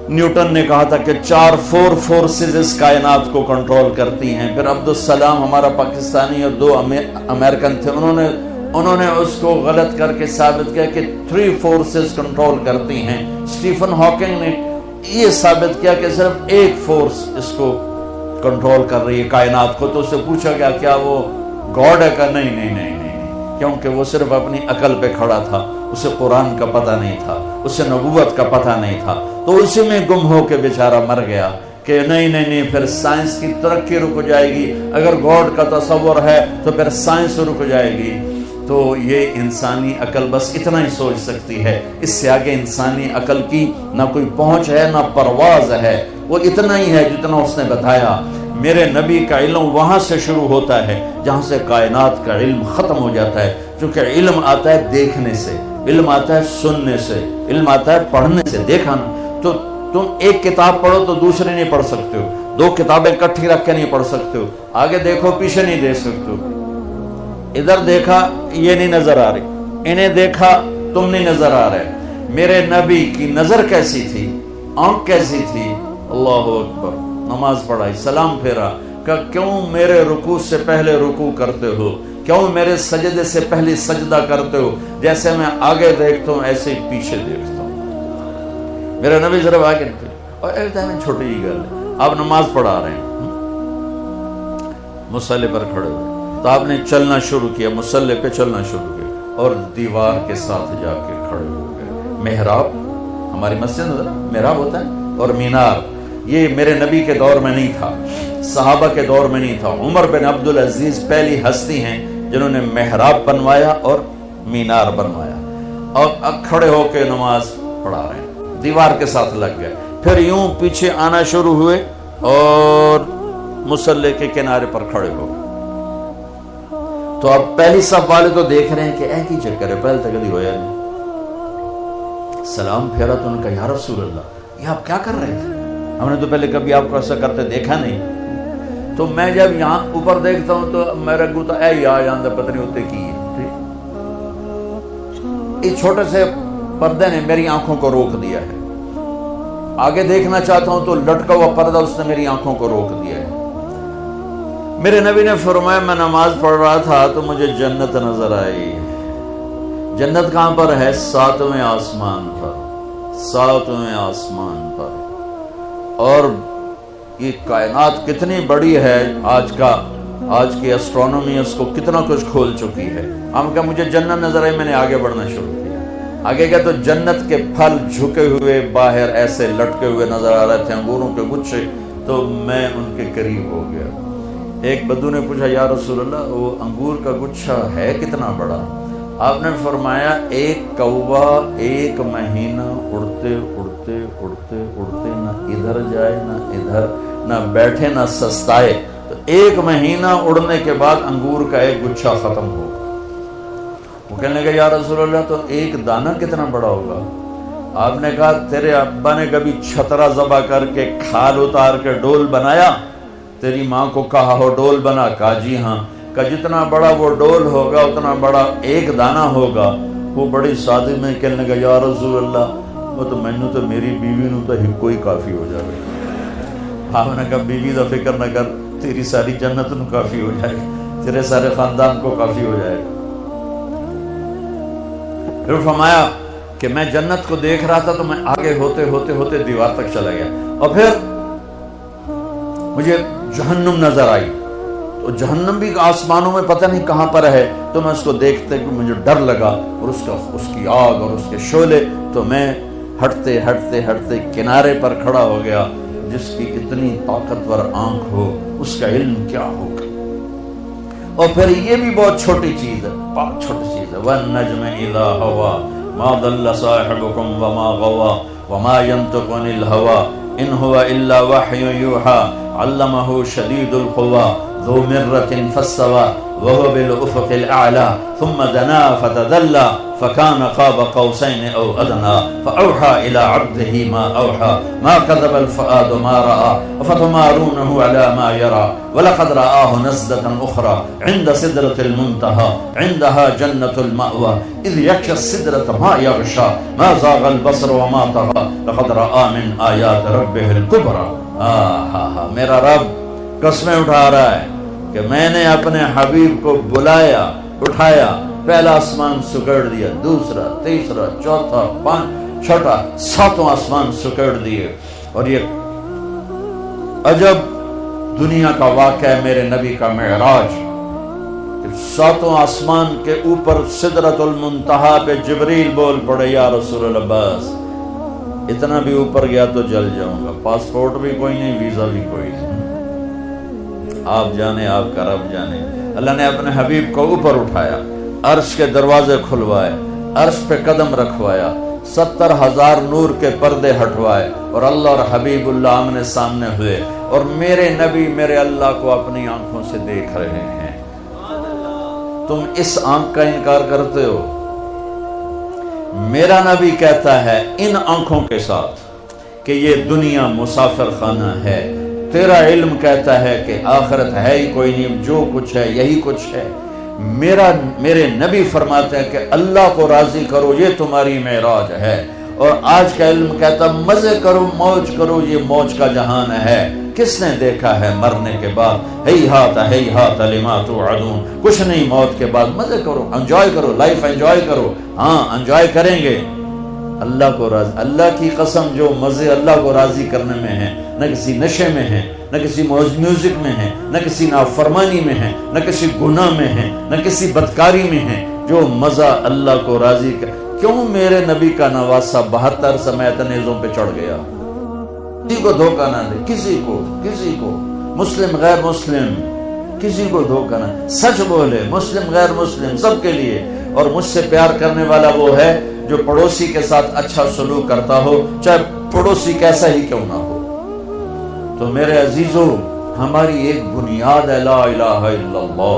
نیوٹن نے کہا تھا کہ 4 فورسز اس کائنات کو کنٹرول کرتی ہیں، پھر عبدالسلام ہمارا پاکستانی اور 2 امریکن تھے، انہوں نے اس کو غلط کر کے ثابت کیا کہ 3 فورسز کنٹرول کرتی ہیں۔ اسٹیفن ہاکنگ نے یہ ثابت کیا کہ صرف 1 فورس اس کو کنٹرول کر رہی ہے کائنات کو۔ تو اس سے پوچھا گیا کیا وہ گاڈ ہے؟ کہ نہیں، کیونکہ وہ صرف اپنی عقل پہ کھڑا تھا، اسے قرآن کا پتہ نہیں تھا، اسے نبوت کا پتہ نہیں تھا، تو اسی میں گم ہو کے بیچارہ مر گیا کہ نہیں، پھر سائنس کی ترقی رک جائے گی، اگر گاڈ کا تصور ہے تو پھر سائنس رک جائے گی۔ تو یہ انسانی عقل بس اتنا ہی سوچ سکتی ہے، اس سے آگے انسانی عقل کی نہ کوئی پہنچ ہے نہ پرواز ہے، وہ اتنا ہی ہے جتنا اس نے بتایا۔ میرے نبی کا علم وہاں سے شروع ہوتا ہے جہاں سے کائنات کا علم ختم ہو جاتا ہے، کیونکہ علم آتا ہے دیکھنے سے، علم آتا ہے سننے سے، علم آتا ہے پڑھنے سے۔ دیکھا نا، تو تم ایک کتاب پڑھو تو دوسری نہیں پڑھ سکتے ہو، 2 کتابیں کٹھی رکھ کے نہیں پڑھ سکتے ہو، آگے دیکھو پیچھے نہیں دیکھ سکتے ہو، ادھر دیکھا یہ نہیں نظر آ رہی، انہیں دیکھا تم نہیں نظر آ رہے۔ میرے نبی کی نظر کیسی تھی، آنکھ کیسی تھی، اللہ اکبر، نماز پڑھائی، سلام پھیرا کہ کیوں میرے رکوع سے پہلے رکوع کرتے ہو، کیوں میرے سجدے سے پہلے سجدہ کرتے ہو، جیسے میں آگے دیکھتا ہوں ایسے ہی پیچھے دیکھتا ہوں۔ میرے نبی صرف آگے نکلے، اور ایک دم چھوٹی ہی گل ہے، آپ نماز پڑھا رہے ہیں، مصلی پر کھڑے ہوئے، تو آپ نے چلنا شروع کیا، مصلی پہ چلنا شروع کیا، اور دیوار کے ساتھ جا کے کھڑے ہو گئے۔ محراب، ہماری مسجد محراب ہوتا ہے، اور مینار، یہ میرے نبی کے دور میں نہیں تھا، صحابہ کے دور میں نہیں تھا۔ عمر بن عبدالعزیز پہلی ہستی ہیں جنہوں نے محراب بنوایا اور مینار بنوایا، اور اب کھڑے ہو کے نماز پڑھا رہے ہیں، دیوار کے ساتھ لگ گئے، پھر یوں پیچھے آنا شروع ہوئے اور مصلی کے کنارے پر کھڑے ہو گئے۔ تو اب پہلی صف والے تو دیکھ رہے ہیں کہ ایک ہی چکر ہے، پہلے تک کبھی ہویا نہیں۔ سلام پھیرا تو انہوں نے کہا یا رسول اللہ، یہ آپ کیا کر رہے تھے، ہم نے تو پہلے کبھی آپ کو ایسا کرتے دیکھا نہیں۔ تو میں جب یہاں اوپر دیکھتا ہوں تو میرا گوتا اے یہاں پتہ نہیں ہوتے کی ہے، اس چھوٹے سے پردے نے میری آنکھوں کو روک دیا ہے، آگے دیکھنا چاہتا ہوں تو لٹکا ہوا پردہ اس نے میری آنکھوں کو روک دیا ہے۔ میرے نبی نے فرمایا میں نماز پڑھ رہا تھا تو مجھے جنت نظر آئی۔ جنت کہاں پر ہے؟ 7ویں آسمان پر، 7ویں آسمان پر۔ اور یہ کائنات کتنی بڑی ہے، آج کی اسٹرونومی اس کو کتنا کچھ کھول چکی ہے۔ ہم کہا مجھے جنت نظر آئی، میں نے آگے بڑھنا شروع کیا، آگے گیا تو جنت کے پھل جھکے ہوئے باہر ایسے لٹکے ہوئے نظر آ رہے تھے، انگوروں کے گچھے، تو میں ان کے قریب ہو گیا۔ ایک بدو نے پوچھا یا رسول اللہ وہ انگور کا گچھا ہے کتنا بڑا؟ آپ نے فرمایا ایک کوا 1 مہینہ اڑتے اڑتے اڑتے اڑتے نہ ادھر جائے نہ ادھر، نہ بیٹھے نہ سستائے، تو 1 مہینہ اڑنے کے بعد انگور کا ایک گچھا ختم ہو۔ وہ کہنے لگا یا رسول اللہ تو ایک دانہ کتنا بڑا ہوگا؟ آپ نے کہا تیرے ابا نے کبھی چھترا ذبح کر کے کھال اتار کے ڈول بنایا؟ تیری ماں کو کہا ہو ڈول بنا؟ کہا جی ہاں۔ کہ جتنا بڑا وہ ڈول ہوگا اتنا بڑا ایک دانہ ہوگا۔ وہ بڑی سادی میں کہنے لگا یا رسول اللہ وہ تو مینو تو میری بیوی نو تو ہکو ہی کافی ہو جائے گا۔ آپ نے کہا بیوی دا فکر نہ کر، تیری ساری جنت نو کافی ہو جائے گا، تیرے سارے خاندان کو کافی ہو جائے گا۔ پھر فرمایا کہ میں جنت کو دیکھ رہا تھا تو میں آگے ہوتے ہوتے ہوتے دیوار تک چلا گیا، اور پھر مجھے جہنم نظر آئی، تو جہنم بھی آسمانوں میں پتہ نہیں کہاں پر ہے، تو میں اس کو دیکھتے کہ مجھے ڈر لگا، اور اس کی آگ اور اس کے شعلے، تو میں ہٹتے ہٹتے ہٹتے کنارے پر کھڑا ہو گیا۔ جس کی اتنی طاقتور آنکھ ہو اس کا علم کیا ہوگا۔ اور پھر یہ بھی بہت چھوٹی چیز ہے، بہت چھوٹی چیز ہے، وَالنَّجْمِ إِذَا هَوَىٰ مَا ضَلَّ صَاحِبُكُمْ وَمَا غَوَىٰ وَمَا يَنطِقُ عَنِ الْهَوَىٰ إِنْ هُوَ إِلَّا وَحْيٌ يُوحَىٰ عَلَّمَهُ شَدِيدُ الْقُوَىٰ ذُو مِرَّةٍ فَاسْتَوَىٰ وهو بالأفق الأعلى ثم دنا فتدلى فكان قاب قوسين أو أدنى فأوحى إلى عبده ما أوحى ما كذب الفؤاد ما رأى أفتمارونه على ما يرى ولقد رآه نزلة أخرى عند سدرة المنتهى عندها جنة المأوى إذ يغشى السدرة ما يغشى ما زاغ البصر وما طغى لقد رأى من آيات ربه الكبرى. میرا رب قسمیں اٹھا رہا ہے کہ میں نے اپنے حبیب کو بلایا، اٹھایا، پہلا آسمان سکڑ دیا، دوسرا، تیسرا، چوتھا، چھٹا، ساتوں آسمان سکڑ دیے. اور یہ عجب دنیا کا واقعہ ہے میرے نبی کا معراج. ساتوں آسمان کے اوپر سدرۃ المنتہا پہ جبریل بول پڑے یا رسول اللہ بس اتنا بھی اوپر گیا تو جل جاؤں گا، پاسپورٹ بھی کوئی نہیں، ویزا بھی کوئی نہیں، آپ جانے، آپ کا رب جانے. اللہ نے اپنے حبیب کو اوپر اٹھایا، عرش کے دروازے کھلوائے، عرش پہ قدم رکھوایا، 70,000 نور کے پردے ہٹوائے اور اللہ اور حبیب اللہ آمنے سامنے ہوئے اور میرے نبی میرے اللہ کو اپنی آنکھوں سے دیکھ رہے ہیں. تم اس آنکھ کا انکار کرتے ہو. میرا نبی کہتا ہے ان آنکھوں کے ساتھ کہ یہ دنیا مسافر خانہ ہے. تیرا علم کہتا ہے کہ آخرت ہے ہی کوئی نہیں، جو کچھ ہے یہی کچھ ہے. میرے نبی فرماتے ہیں کہ اللہ کو راضی کرو، یہ تمہاری معراج ہے. اور آج کا علم کہتا مزے کرو، موج کرو، یہ موج کا جہان ہے. کس نے دیکھا ہے مرنے کے بعد ہیہات لما توعدون، کچھ نہیں موت کے بعد. مزے کرو، انجوائے کرو، لائف انجوائے کرو. ہاں انجوائے کریں گے. اللہ کو راضی، اللہ کی قسم جو مزے اللہ کو راضی کرنے میں ہیں، نہ کسی نشے میں ہیں، نہ کسی میوزک میں ہیں، نہ کسی نافرمانی میں ہیں، نہ کسی گناہ میں ہیں، نہ کسی بدکاری میں ہیں. جو مزہ اللہ کو راضی کر. کیوں میرے نبی کا نواسہ 72 سمیت نیزوں پہ چڑھ گیا؟ کسی کو دھوکہ نہ دے، کسی کو مسلم غیر مسلم کسی کو دھوکہ نہ، سچ بولے، مسلم غیر مسلم سب کے لیے. اور مجھ سے پیار کرنے والا وہ ہے جو پڑوسی کے ساتھ اچھا سلوک کرتا ہو، چاہے پڑوسی کیسا ہی کیوں نہ ہو. تو میرے عزیزو، ہماری ایک بنیاد ہے لا الہ الا اللہ.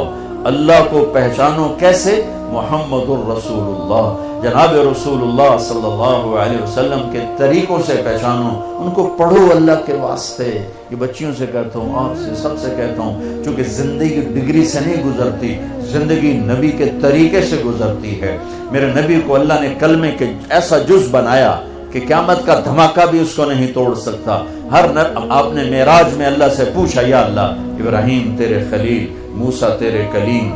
اللہ کو پہچانو کیسے؟ محمد الرسول اللہ، جناب رسول اللہ صلی اللہ علیہ وسلم کے طریقوں سے پہچانو. ان کو پڑھو اللہ کے واسطے. یہ بچیوں سے کہتا ہوں، آپ سے سب سے کہتا ہوں، چونکہ زندگی ڈگری سے نہیں گزرتی، زندگی نبی کے طریقے سے گزرتی ہے. میرے نبی کو اللہ نے کلمے کے ایسا جز بنایا کہ قیامت کا دھماکہ بھی اس کو نہیں توڑ سکتا. آپ نے معراج میں اللہ سے پوچھا یا اللہ، ابراہیم تیرے خلیل، موسیٰ تیرے کلیم،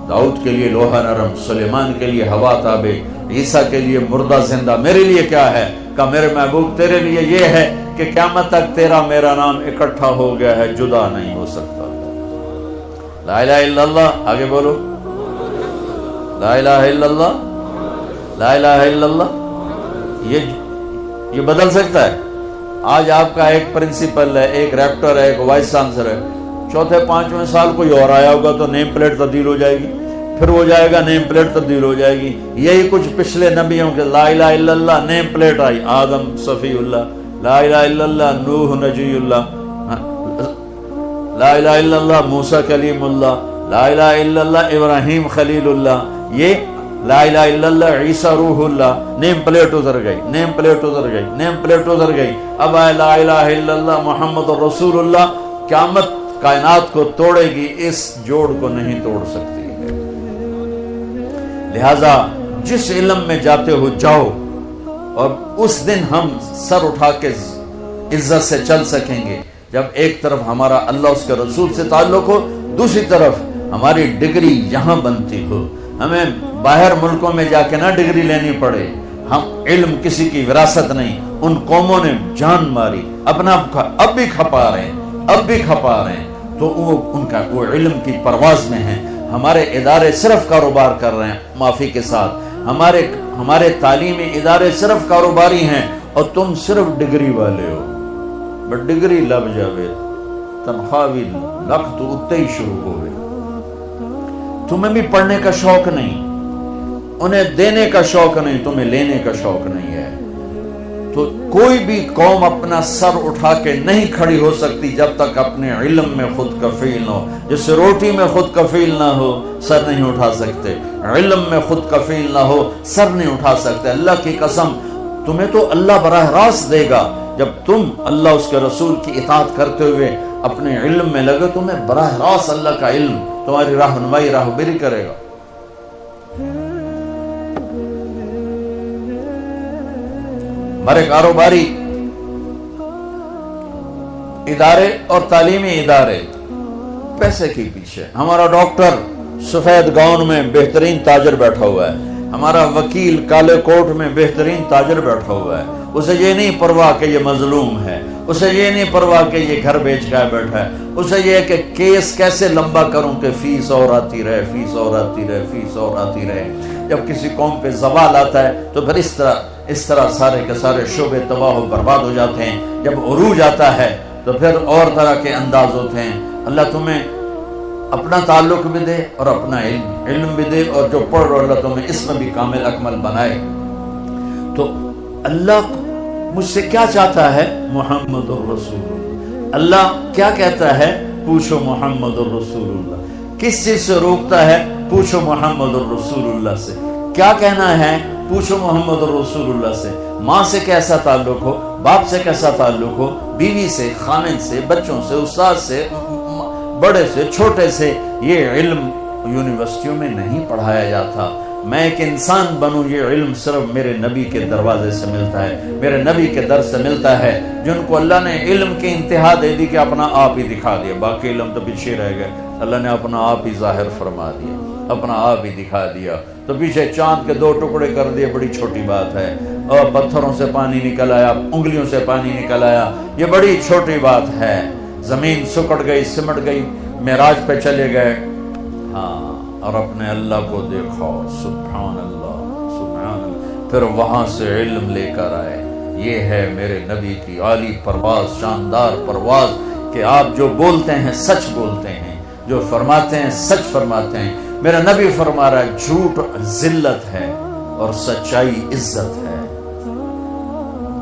داؤد کے لیے لوہا نرم، سلیمان کے لیے ہوا تابع، عیسیٰ کے لیے مردہ زندہ، میرے لیے کیا ہے؟ کہ میرے محبوب تیرے لیے یہ ہے کہ قیامت تک تیرا میرا نام اکٹھا ہو گیا ہے، جدا نہیں ہو سکتا. لا الہ الا اللہ، آگے بولو، لا الہ الا اللہ، لا الہ الا اللہ. یہ بدل سکتا ہے. آج آپ کا ایک پرنسپل ہے، ایک ریکٹر ہے، ایک وائس چانسلر ہے، چوتھے 5ویں سال کوئی اور آیا ہوگا تو نیم پلیٹ تبدیل ہو جائے گی، پھر وہ جائے گا نیم پلیٹ تبدیل ہو جائے گی. یہی کچھ پچھلے نبیوں کے لا الہ الا اللہ نیم پلیٹ آئی، آدم صفی اللہ، لا الہ الا اللہ نوح نجی اللہ، لا الہ الا اللہ موسیٰ کلیم اللہ، لا الہ الا اللہ ابراہیم خلیل اللہ. یہ لا الہ الا اللہ عیسیٰ روح اللہ. نیم پلیٹ ادھر گئی، نیم پلیٹ ادھر گئی، نیم پلیٹ ادھر گئی. اب آئے لا الہ الا اللہ محمد رسول اللہ. قیامت کائنات کو توڑے گی، اس جوڑ کو نہیں توڑ سکتی ہے. لہذا جس علم میں جاتے ہو جاؤ، اور اس دن ہم سر اٹھا کے عزت سے چل سکیں گے جب ایک طرف ہمارا اللہ اس کے رسول سے تعلق ہو، دوسری طرف ہماری ڈگری یہاں بنتی ہو. ہمیں باہر ملکوں میں جا کے نہ ڈگری لینی پڑے. ہم علم کسی کی وراثت نہیں. ان قوموں نے جان ماری، اپنا اب بھی کھپا رہے ہیں، تو وہ علم کی پرواز میں ہیں. ہمارے ادارے صرف کاروبار کر رہے ہیں، معافی کے ساتھ ہمارے تعلیمی ادارے صرف کاروباری ہیں، اور تم صرف ڈگری والے ہو. بٹ ڈگری لب جاوے تنخواہ بھی لکھ تو اتنے ہی شروع ہوئے. تمہیں بھی پڑھنے کا شوق نہیں، انہیں دینے کا شوق نہیں، تمہیں لینے کا شوق نہیں ہے. تو کوئی بھی قوم اپنا سر اٹھا کے نہیں کھڑی ہو سکتی جب تک اپنے علم میں خود کفیل نہ ہو. جس سے روٹی میں خود کفیل نہ ہو سر نہیں اٹھا سکتے, علم میں خود کفیل نہ ہو سر نہیں اٹھا سکتے. اللہ کی قسم تمہیں تو اللہ براہ راست دے گا جب تم اللہ اس کے رسول کی اطاعت کرتے ہوئے اپنے علم میں لگے, تمہیں براہ راست اللہ کا علم تمہاری رہنمائی راہبری کرے گا. ہمارے کاروباری ادارے اور تعلیمی ادارے پیسے کے پیچھے, ہمارا ڈاکٹر سفید گاؤن میں بہترین تاجر بیٹھا ہوا ہے, ہمارا وکیل کالے کوٹ میں بہترین تاجر بیٹھا ہوا ہے, اسے یہ نہیں پرواہ کہ یہ مظلوم ہے, اسے یہ نہیں پرواہ کہ یہ گھر بیچ کے بیٹھا ہے, اسے یہ کہ کیس کیسے لمبا کروں کہ فیس اور آتی رہے, فیس اور آتی رہے, فیس اور آتی رہے. جب کسی قوم پہ زوال آتا ہے تو پھر اس طرح سارے کے سارے شعبے تباہ و برباد ہو جاتے ہیں. جب عروج آتا ہے تو پھر اور طرح کے انداز ہوتے ہیں. اللہ تمہیں اپنا تعلق بھی دے اور اپنا علم بھی دے, اور جو پڑھ رہا اللہ تمہیں اس میں بھی کامل اکمل بنائے. تو اللہ مجھ سے کیا چاہتا ہے؟ محمد الرسول. اللہ کیا کہتا ہے؟ پوچھو محمد الرسول اللہ. کس چیز سے روکتا ہے؟ پوچھو محمد الرسول اللہ سے. کیا کہنا ہے؟ پوچھو محمد الرسول اللہ سے. ماں سے کیسا تعلق ہو, باپ سے کیسا تعلق ہو, بیوی سے, خامن سے, بچوں سے, استاد سے, بڑے سے, چھوٹے سے, یہ علم یونیورسٹیوں میں نہیں پڑھایا جاتا. میں ایک انسان بنوں, یہ علم صرف میرے نبی کے دروازے سے ملتا ہے, میرے نبی کے در سے ملتا ہے, جن کو اللہ نے علم کی انتہا دے دی کہ اپنا آپ ہی دکھا دیا. باقی علم تو پیچھے رہ گئے, اللہ نے اپنا آپ ہی ظاہر فرما دیا, اپنا آپ ہی دکھا دیا. تو پیچھے چاند کے 2 ٹکڑے کر دیے, بڑی چھوٹی بات ہے. اور پتھروں سے پانی نکل آیا, انگلیوں سے پانی نکل آیا, یہ بڑی چھوٹی بات ہے. زمین سکڑ گئی, سمٹ گئی, معراج پہ چلے گئے, ہاں, اور اپنے اللہ کو دیکھو, سبحان اللہ سبحان اللہ, پھر وہاں سے علم لے کر آئے. یہ ہے میرے نبی کی عالی پرواز, شاندار پرواز, کہ آپ جو بولتے ہیں سچ بولتے ہیں, جو فرماتے ہیں سچ فرماتے ہیں. میرا نبی فرما رہا ہے جھوٹ ذلت ہے اور سچائی عزت ہے.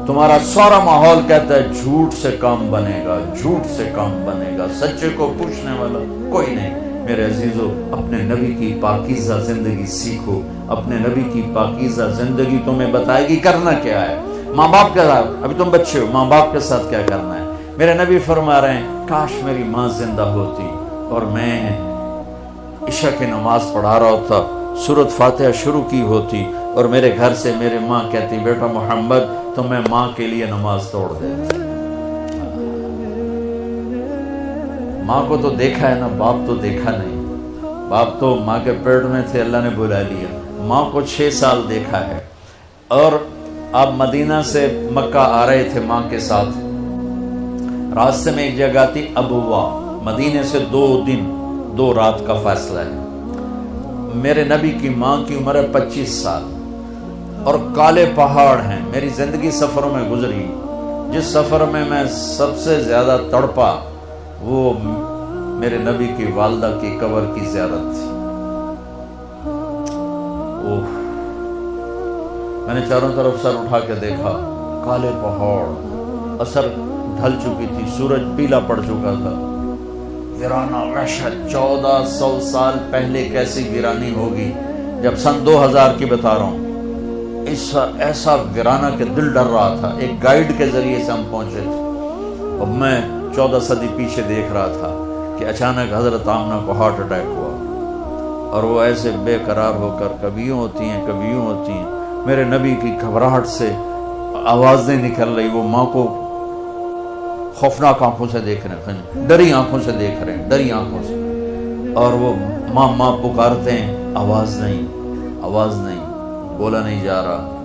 تمہارا سارا ماحول کہتا ہے جھوٹ سے کام بنے گا, جھوٹ سے کام بنے گا, سچے کو پوچھنے والا کوئی نہیں. میرے عزیزو, اپنے نبی کی پاکیزہ زندگی سیکھو. اپنے نبی کی پاکیزہ زندگی تمہیں بتائے گی کرنا کیا ہے. ماں باپ کے ساتھ, ابھی تم بچے ہو, ماں باپ کے ساتھ کیا کرنا ہے. میرے نبی فرما رہے ہیں کاش میری ماں زندہ ہوتی اور میں عشاء کی نماز پڑھا رہا ہوتا, سورۃ فاتحہ شروع کی ہوتی, اور میرے گھر سے میرے ماں کہتی بیٹا محمد تو میں ماں کے لیے نماز توڑ دیتا. ماں کو تو دیکھا ہے نا, باپ تو دیکھا نہیں. باپ تو ماں کے پیٹ میں تھے, اللہ نے بلا لیا. ماں کو 6 سال دیکھا ہے. اور آپ مدینہ سے مکہ آ رہے تھے ماں کے ساتھ, راستے میں ایک جگہ تھی ابوا, مدینے سے 2 دن 2 رات کا فاصلہ ہے. میرے نبی کی ماں کی عمر ہے 25 سال, اور کالے پہاڑ ہیں. میری زندگی سفروں میں گزری, جس سفر میں میں سب سے زیادہ تڑپا وہ میرے نبی کی والدہ کی قبر کی زیارت تھی. میں نے چاروں طرف سر اٹھا کے دیکھا, کالے پہاڑ, اثر ڈھل چکی تھی, سورج پیلا پڑ چکا تھا. ویرانہ وحشت, 1400 سال پہلے کیسی ویرانی ہوگی. جب سن 2000 کی بتا رہا ہوں, ایسا ویرانہ کہ دل ڈر رہا تھا. ایک گائیڈ کے ذریعے سے ہم پہنچے تھے, اور میں 14 صدی پیچھے دیکھ رہا تھا کہ اچانک حضرت آمنہ کو ہارٹ اٹیک ہوا, اور وہ ایسے بے قرار ہو کر کبھی یوں ہوتی ہیں کبھی یوں ہوتی ہیں. میرے نبی کی گھبراہٹ سے آوازیں نکل رہی, وہ ماں کو خوفناک آنکھوں سے دیکھ رہے ہیں, ڈری آنکھوں سے دیکھ رہے ہیں, ڈری آنکھوں سے, اور وہ ماں ماں پکارتے ہیں, آواز نہیں, آواز نہیں, بولا نہیں جا رہا.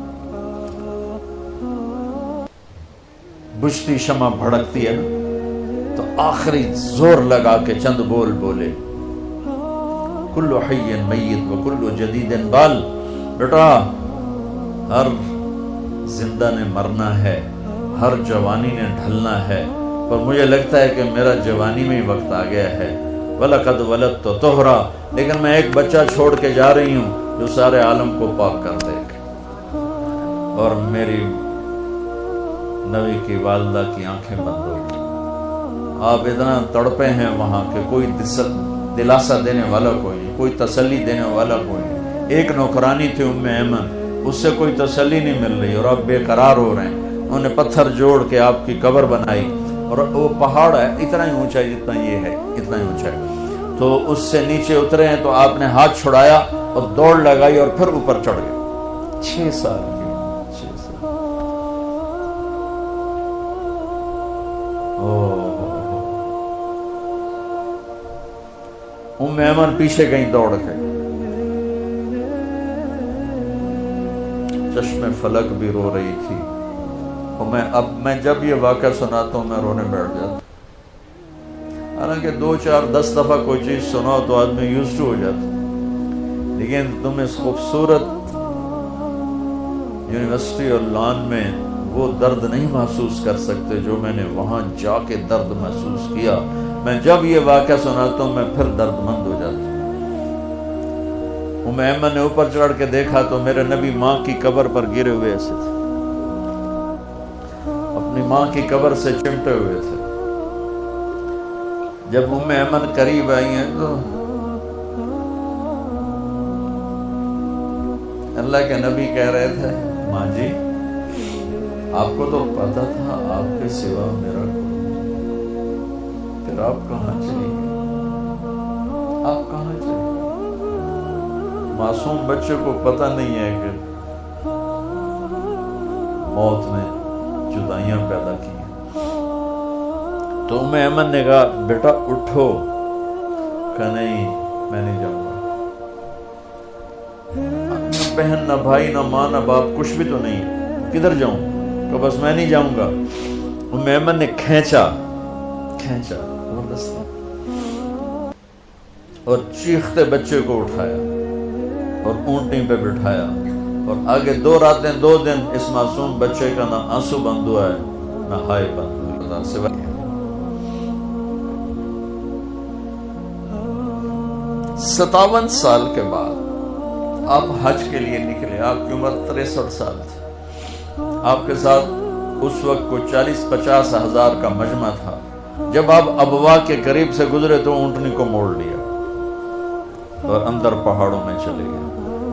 بجھتی شمع بھڑکتی ہے نا, تو آخری زور لگا کے چند بول بولے, کل حی میت و کل جدید بال. بیٹا ہر زندہ نے مرنا ہے, ہر جوانی نے ڈھلنا ہے, پر مجھے لگتا ہے کہ میرا جوانی میں ہی وقت آ گیا ہے. وَلَقَدْ وَلَدْتُ طُہْرًا, لیکن میں ایک بچہ چھوڑ کے جا رہی ہوں جو سارے عالم کو پاک کر دے. اور میری نبی کی والدہ کی آنکھیں بند ہو گئی. آپ اتنا تڑپے ہیں وہاں کہ کوئی دلاسا دینے والا کوئی نہیں, کوئی تسلی دینے والا کوئی نہیں. ایک نوکرانی تھی ام ایمن, اس سے کوئی تسلی نہیں مل رہی اور آپ بے قرار ہو رہے ہیں. انہوں نے پتھر جوڑ کے آپ کی قبر بنائی, اور وہ پہاڑ ہے اتنا ہی اونچا جتنا یہ ہے, اتنا ہی اونچا ہے. تو اس سے نیچے اترے ہیں تو آپ نے ہاتھ چھڑایا اور دوڑ لگائی اور پھر اوپر چڑھ گئے. 6 سال کی, 6 سال. ام ایمن پیچھے گئی دوڑ کے, چشم فلک بھی رو رہی تھی. اور میں جب یہ واقعہ سناتا ہوں میں رونے بیٹھ جاتا ہوں. حالانکہ 2 4 10 دفعہ کوئی چیز سناؤ تو آدمی یوزڈ ہو جاتا, لیکن تم اس خوبصورت یونیورسٹی اور لان میں وہ درد نہیں محسوس کر سکتے جو میں نے وہاں جا کے درد محسوس کیا. میں جب یہ واقعہ سناتا ہوں میں پھر درد مند ہو جاتا ہوں. ام ایمن نے اوپر چڑھ کے دیکھا تو میرے نبی ماں کی قبر پر گرے ہوئے ایسے تھے, اپنی ماں کی قبر سے چمٹے ہوئے تھے. جب ام ایمن قریب آئی ہیں تو اللہ کے نبی کہہ رہے تھے, ماں جی آپ کو تو پتا تھا آپ کے سوا میرا کوئی, پھر آپ کہاں چلی گئی, آپ کہاں چلی گئی. معصوم بچے کو پتہ نہیں ہے کہ موت نے جدائیاں پیدا کی ہیں. تو ام ایمن نے کہا بیٹا اٹھو. کہا نہیں میں نہیں جاؤں گا. نہ بہن نہ بھائی نہ ماں نہ باپ کچھ بھی تو نہیں, کدھر جاؤں. کہ بس میں نہیں جاؤں گا. ام ایمن نے کھینچا زبردستی اور چیختے بچے کو اٹھایا اور اونٹنی پہ بٹھایا, اور آگے 2 راتیں 2 دن اس معصوم بچے کا نہ آنسو بند ہوا ہے نہ ہائے بند ہوا. 57 سال کے بعد آپ حج کے لیے نکلے. آپ کی عمر 63 سال تھی. آپ کے ساتھ اس وقت کو 40-50 ہزار کا مجمع تھا. جب آپ ابوا کے قریب سے گزرے تو اونٹنی کو موڑ لیا اور اندر پہاڑوں میں چلے گئے.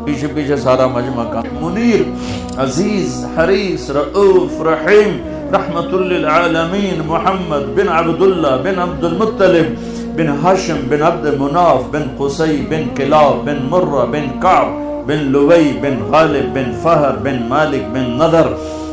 پیچھے پیچھے سارا مجمع کا منیر, عزیز, حریص, رؤوف, رحیم, رحمت للعالمین محمد بن عبداللہ بن عبد المطلب بن ہاشم بن عبد مناف بن قصی بن کلاب بن مرہ بن کعب بن لوی بن غالب بن فہر بن مالک بن نضر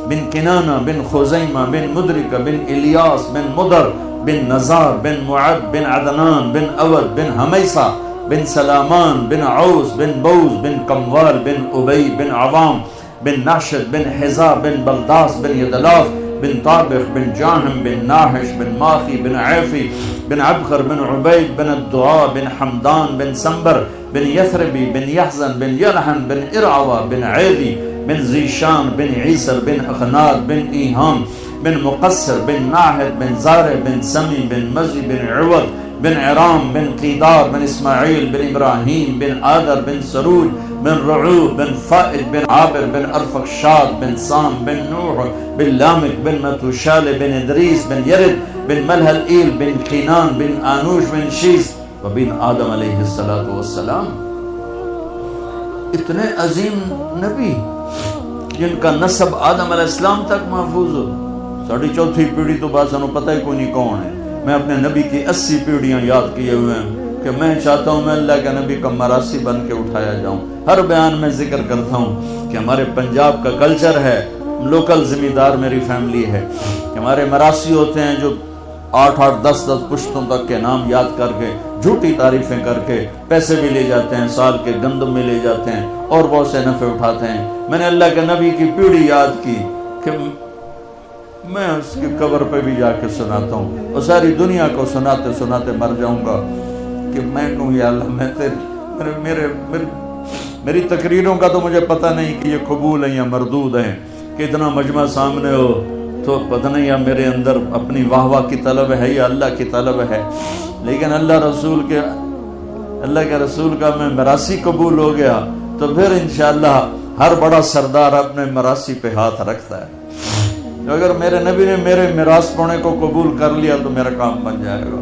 بن کنانہ بن خزیمہ بن مدرکہ بن الیاس بن مدر بن نزار بن معد بن عدنان بن اود بن حمیسہ بن سلامان بن عوس بن بوز بن کموال بن ابی بن عوام بن ناشد بن حزا بن بلداس بن یدلاف بن طابخ بن جاہم بن ناحش بن ماخی بن عیفی بن عبخر بن عبید بن الدعاء بن حمدان بن سنبر بن یثربی بن یحزن بن یلحن بن ارعوہ بن عیدی بن زیشان بن عیسر بن اخناد بن ایہام بن مقصر بن ناحد بن زارع بن سمی بن مزی بن عوض بن عرام بن قیدار بن اسماعیل بن ابراہیم بن آدر بن سروج بن رعوب بن فائد بن عابر بن ارفخشاد بن سام بن نوح بن لامک بن متوشال بن ادریس بن یرد بن ملحل ایل بن خینان بن آنوش بن شیس وبن آدم علیہ السلام. اتنے عظیم نبی جن کا نسب آدم علیہ السلام تک محفوظ ہو. 4.5 پیڑھی تو بات سنو پتہ ہی کوئی نہیں کون ہے. میں اپنے نبی کی 80 پیڑھیاں یاد کیے ہوئے ہیں کہ میں چاہتا ہوں میں اللہ کے نبی کا مراسی بن کے اٹھایا جاؤں. ہر بیان میں ذکر کرتا ہوں کہ ہمارے پنجاب کا کلچر ہے, لوکل زمیندار میری فیملی ہے, کہ ہمارے مراسی ہوتے ہیں جو 8-8 10-10 پشتوں تک کے نام یاد کر کے جھوٹی تعریفیں کر کے پیسے بھی لے جاتے ہیں, سال کے گندم میں لے جاتے ہیں اور بہت سے نفع اٹھاتے ہیں. میں نے اللہ کے نبی کی پیڑھی یاد کی کہ میں اس کی قبر پہ بھی جا کے سناتا ہوں اور ساری دنیا کو سناتے سناتے مر جاؤں گا کہ میں کہوں یا اللہ میری تقریروں کا تو مجھے پتہ نہیں کہ یہ قبول ہیں یا مردود ہیں. کہ اتنا مجمع سامنے ہو تو پتہ نہیں یا میرے اندر اپنی واہ واہ کی طلب ہے یا اللہ کی طلب ہے. لیکن اللہ کے رسول کا میں مراسی قبول ہو گیا تو پھر انشاءاللہ ہر بڑا سردار اپنے مراسی پہ ہاتھ رکھتا ہے. اگر میرے نبی نے میرے میراث پونے کو قبول کر لیا تو میرا کام بن جائے گا۔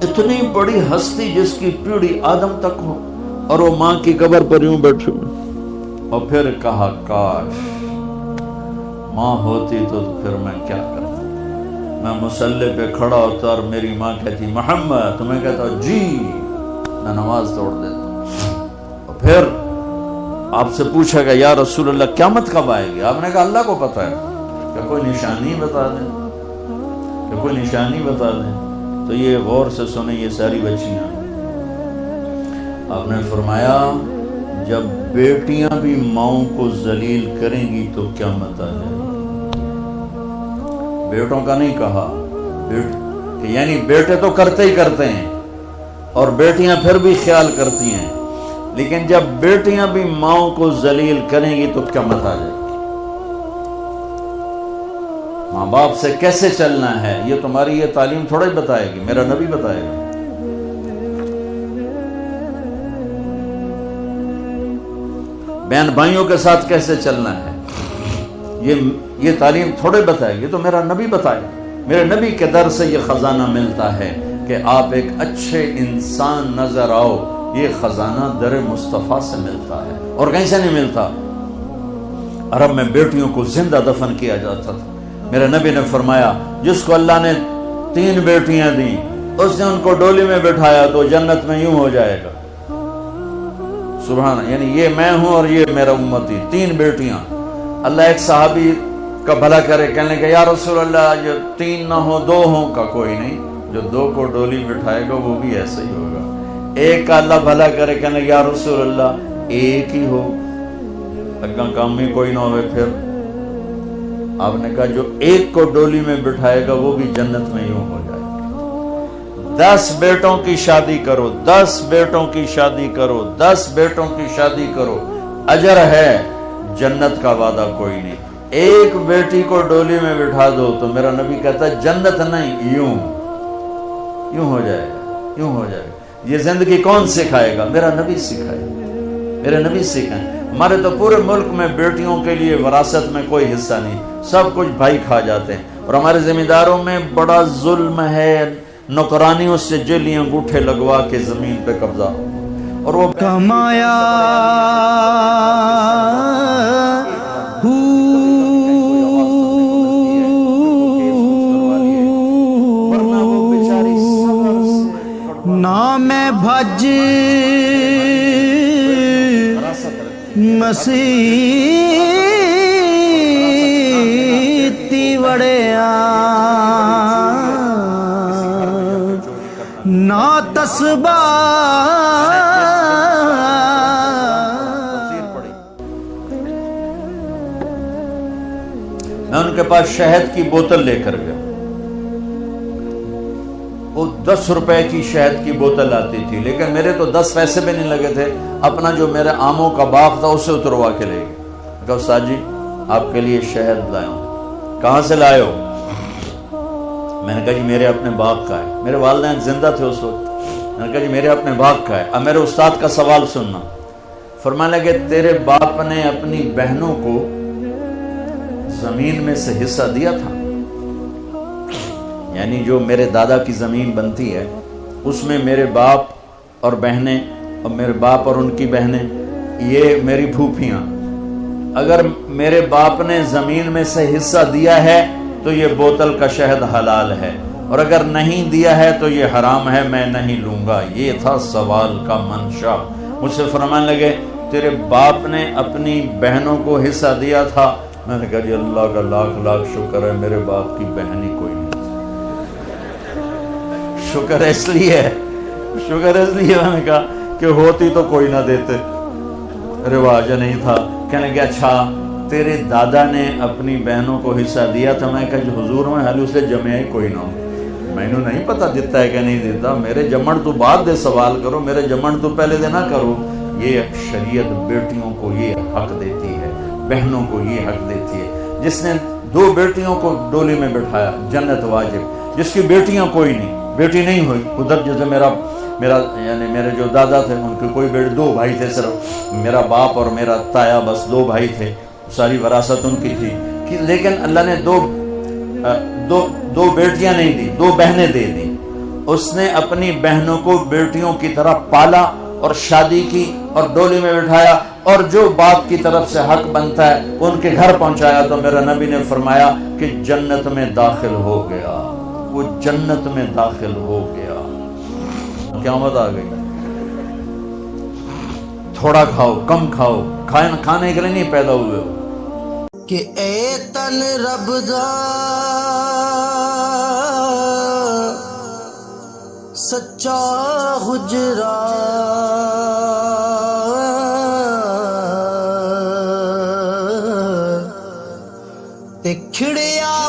اتنی بڑی ہستی جس کی پیڑھی آدم تک ہو اور وہ ماں کی قبر پر یوں بیٹھے ہوئے، اور پھر کہا کاش ماں ہوتی تو پھر میں کیا کرتا، میں مصلی پہ کھڑا ہوتا اور میری ماں کہتی محمد، تو میں کہتا جی، میں نماز توڑ دیتا۔ اور پھر آپ سے پوچھا گیا یا رسول اللہ قیامت کب آئے گی؟ آپ نے کہا اللہ کو پتہ ہے، کہ کوئی نشانی بتا دیں، کہ کوئی نشانی بتا دیں۔ تو یہ غور سے سنیں یہ ساری بچیاں، آپ نے فرمایا جب بیٹیاں بھی ماؤں کو ذلیل کریں گی تو قیامت آ جائے گی۔ بیٹوں کا نہیں کہا، کہ یعنی بیٹے تو کرتے ہی کرتے ہیں اور بیٹیاں پھر بھی خیال کرتی ہیں، لیکن جب بیٹیاں بھی ماؤں کو ذلیل کریں گی تو قیامت آ جائے گی۔ ماں باپ سے کیسے چلنا ہے یہ تمہاری یہ تعلیم تھوڑا ہی بتائے گی، میرا نبی بتائے گا۔ بہن بھائیوں کے ساتھ کیسے چلنا ہے یہ تعلیم تھوڑے بتائے گی، تو میرا نبی بتائے گا۔ میرے نبی کے در سے یہ خزانہ ملتا ہے کہ آپ ایک اچھے انسان نظر آؤ، یہ خزانہ در مصطفیٰ سے ملتا ہے اور کہیں سے نہیں ملتا۔ عرب میں بیٹیوں کو زندہ دفن کیا جاتا تھا۔ میرے نبی نے فرمایا جس کو اللہ نے 3 بیٹیاں دیں اس نے ان کو ڈولی میں بٹھایا تو جنت میں یوں ہو جائے گا۔ سبحان، یعنی یہ میں ہوں اور یہ میرا امتی، 3 بیٹیاں۔ اللہ ایک صحابی کا بھلا کرے، کہنے کہ یا رسول اللہ جو 3 نہ ہو 2 ہوں، کا کوئی نہیں، جو 2 کو ڈولی بٹھائے گا وہ بھی ایسے ہی ہوگا۔ ایک کا اللہ بھلا کرے، کہنے کہ یا رسول اللہ ایک ہی ہو، اگاں کام میں کوئی نہ ہوئے۔ پھر آپ نے کہا جو ایک کو ڈولی میں بٹھائے گا وہ بھی جنت میں یوں ہو جائے گا۔ 10 بیٹوں کی شادی کرو، 10 بیٹوں کی شادی کرو، 10 بیٹوں کی شادی کرو، اجر ہے، جنت کا وعدہ کوئی نہیں۔ ایک بیٹی کو ڈولی میں بٹھا دو تو میرا نبی کہتا ہے جنت نہیں، یوں ہو جائے گا، یوں ہو جائے گا۔ یہ زندگی کون سکھائے گا؟ میرا نبی سکھائے گا، میرے نبی سکھائیں۔ ہمارے تو پورے ملک میں بیٹیوں کے لیے وراثت میں کوئی حصہ نہیں، سب کچھ بھائی کھا جاتے ہیں، اور ہمارے ذمہ داروں میں بڑا ظلم ہے، نوکرانیوں سے جیلی انگوٹھے لگوا کے زمین پہ قبضہ، اور وہ کمایا نہ میں بھج مسیتی وڑیا نہ تسبہ میں ان کے پاس شہد کی بوتل لے کر گیا، وہ 10 روپے کی شہد کی بوتل آتی تھی، لیکن میرے تو 10 پیسے بھی نہیں لگے تھے، اپنا جو میرے آموں کا باغ تھا اسے اتروا کے لے گئے۔ کہا استاد جی آپ کے لیے شہد لائے ہوں۔ کہاں سے لائے ہو؟ میں نے کہا جی میرے اپنے باغ کا ہے، میرے والدین زندہ تھے اس وقت۔ میں نے کہا جی میرے اپنے باغ کا ہے۔ اب میرے استاد کا سوال سننا۔ فرمانے لگے تیرے باپ نے اپنی بہنوں کو زمین میں سے حصہ دیا تھا، یعنی جو میرے دادا کی زمین بنتی ہے اس میں میرے باپ اور بہنیں اور میرے باپ اور ان کی بہنیں، یہ میری پھوپھیاں، اگر میرے باپ نے زمین میں سے حصہ دیا ہے تو یہ بوتل کا شہد حلال ہے، اور اگر نہیں دیا ہے تو یہ حرام ہے، میں نہیں لوں گا۔ یہ تھا سوال کا منشا۔ مجھ سے فرمانے لگے تیرے باپ نے اپنی بہنوں کو حصہ دیا تھا۔ میں نے کہا جی اللہ کا لاکھ لاکھ شکر ہے میرے باپ کی بہن ہی کوئی نہیں، شکر اس لیے میں نے کہا کہ ہوتی تو کوئی نہ دیتے، رواج نہیں تھا۔ کہنے کہ اچھا تیرے دادا نے اپنی بہنوں کو حصہ دیا تھا۔ میں کہا جو حضور میں حال اسے جمع ہی کوئی نہ ہو، میں نے نہیں پتا دیتا ہے کہ نہیں دیتا، میرے جمن تو بعد دے سوال کرو، میرے جمن تو پہلے دے نہ کرو۔ یہ شریعت بیٹیوں کو یہ حق دیتی ہے، بہنوں کو یہ حق دیتی ہے۔ جس نے 2 بیٹیوں کو ڈولی میں بٹھایا جنت واجب، جس کی بیٹیاں کوئی نہیں، بیٹی نہیں ہوئی، ادھر جیسے میرا یعنی میرے جو دادا تھے ان کے کوئی بیٹے، 2 بھائی تھے صرف، میرا باپ اور میرا تایا بس 2 بھائی تھے، ساری وراثت ان کی تھی۔ لیکن اللہ نے دو بیٹیاں نہیں دی، 2 بہنیں دے دی. اس نے اپنی بہنوں کو بیٹیوں کی طرح پالا اور شادی کی اور ڈولی میں بٹھایا، اور جو باپ کی طرف سے حق بنتا ہے ان کے گھر پہنچایا. تو میرا نبی نے فرمایا کہ جنت میں داخل ہو گیا، وہ جنت میں داخل ہو گیا. قیامت آ گئی. تھوڑا کھاؤ، کم کھاؤ، کھانے کے لیے نہیں پیدا ہوئے ہو. کہ اے تن رب دا سچا حجرا، تے کھڑیا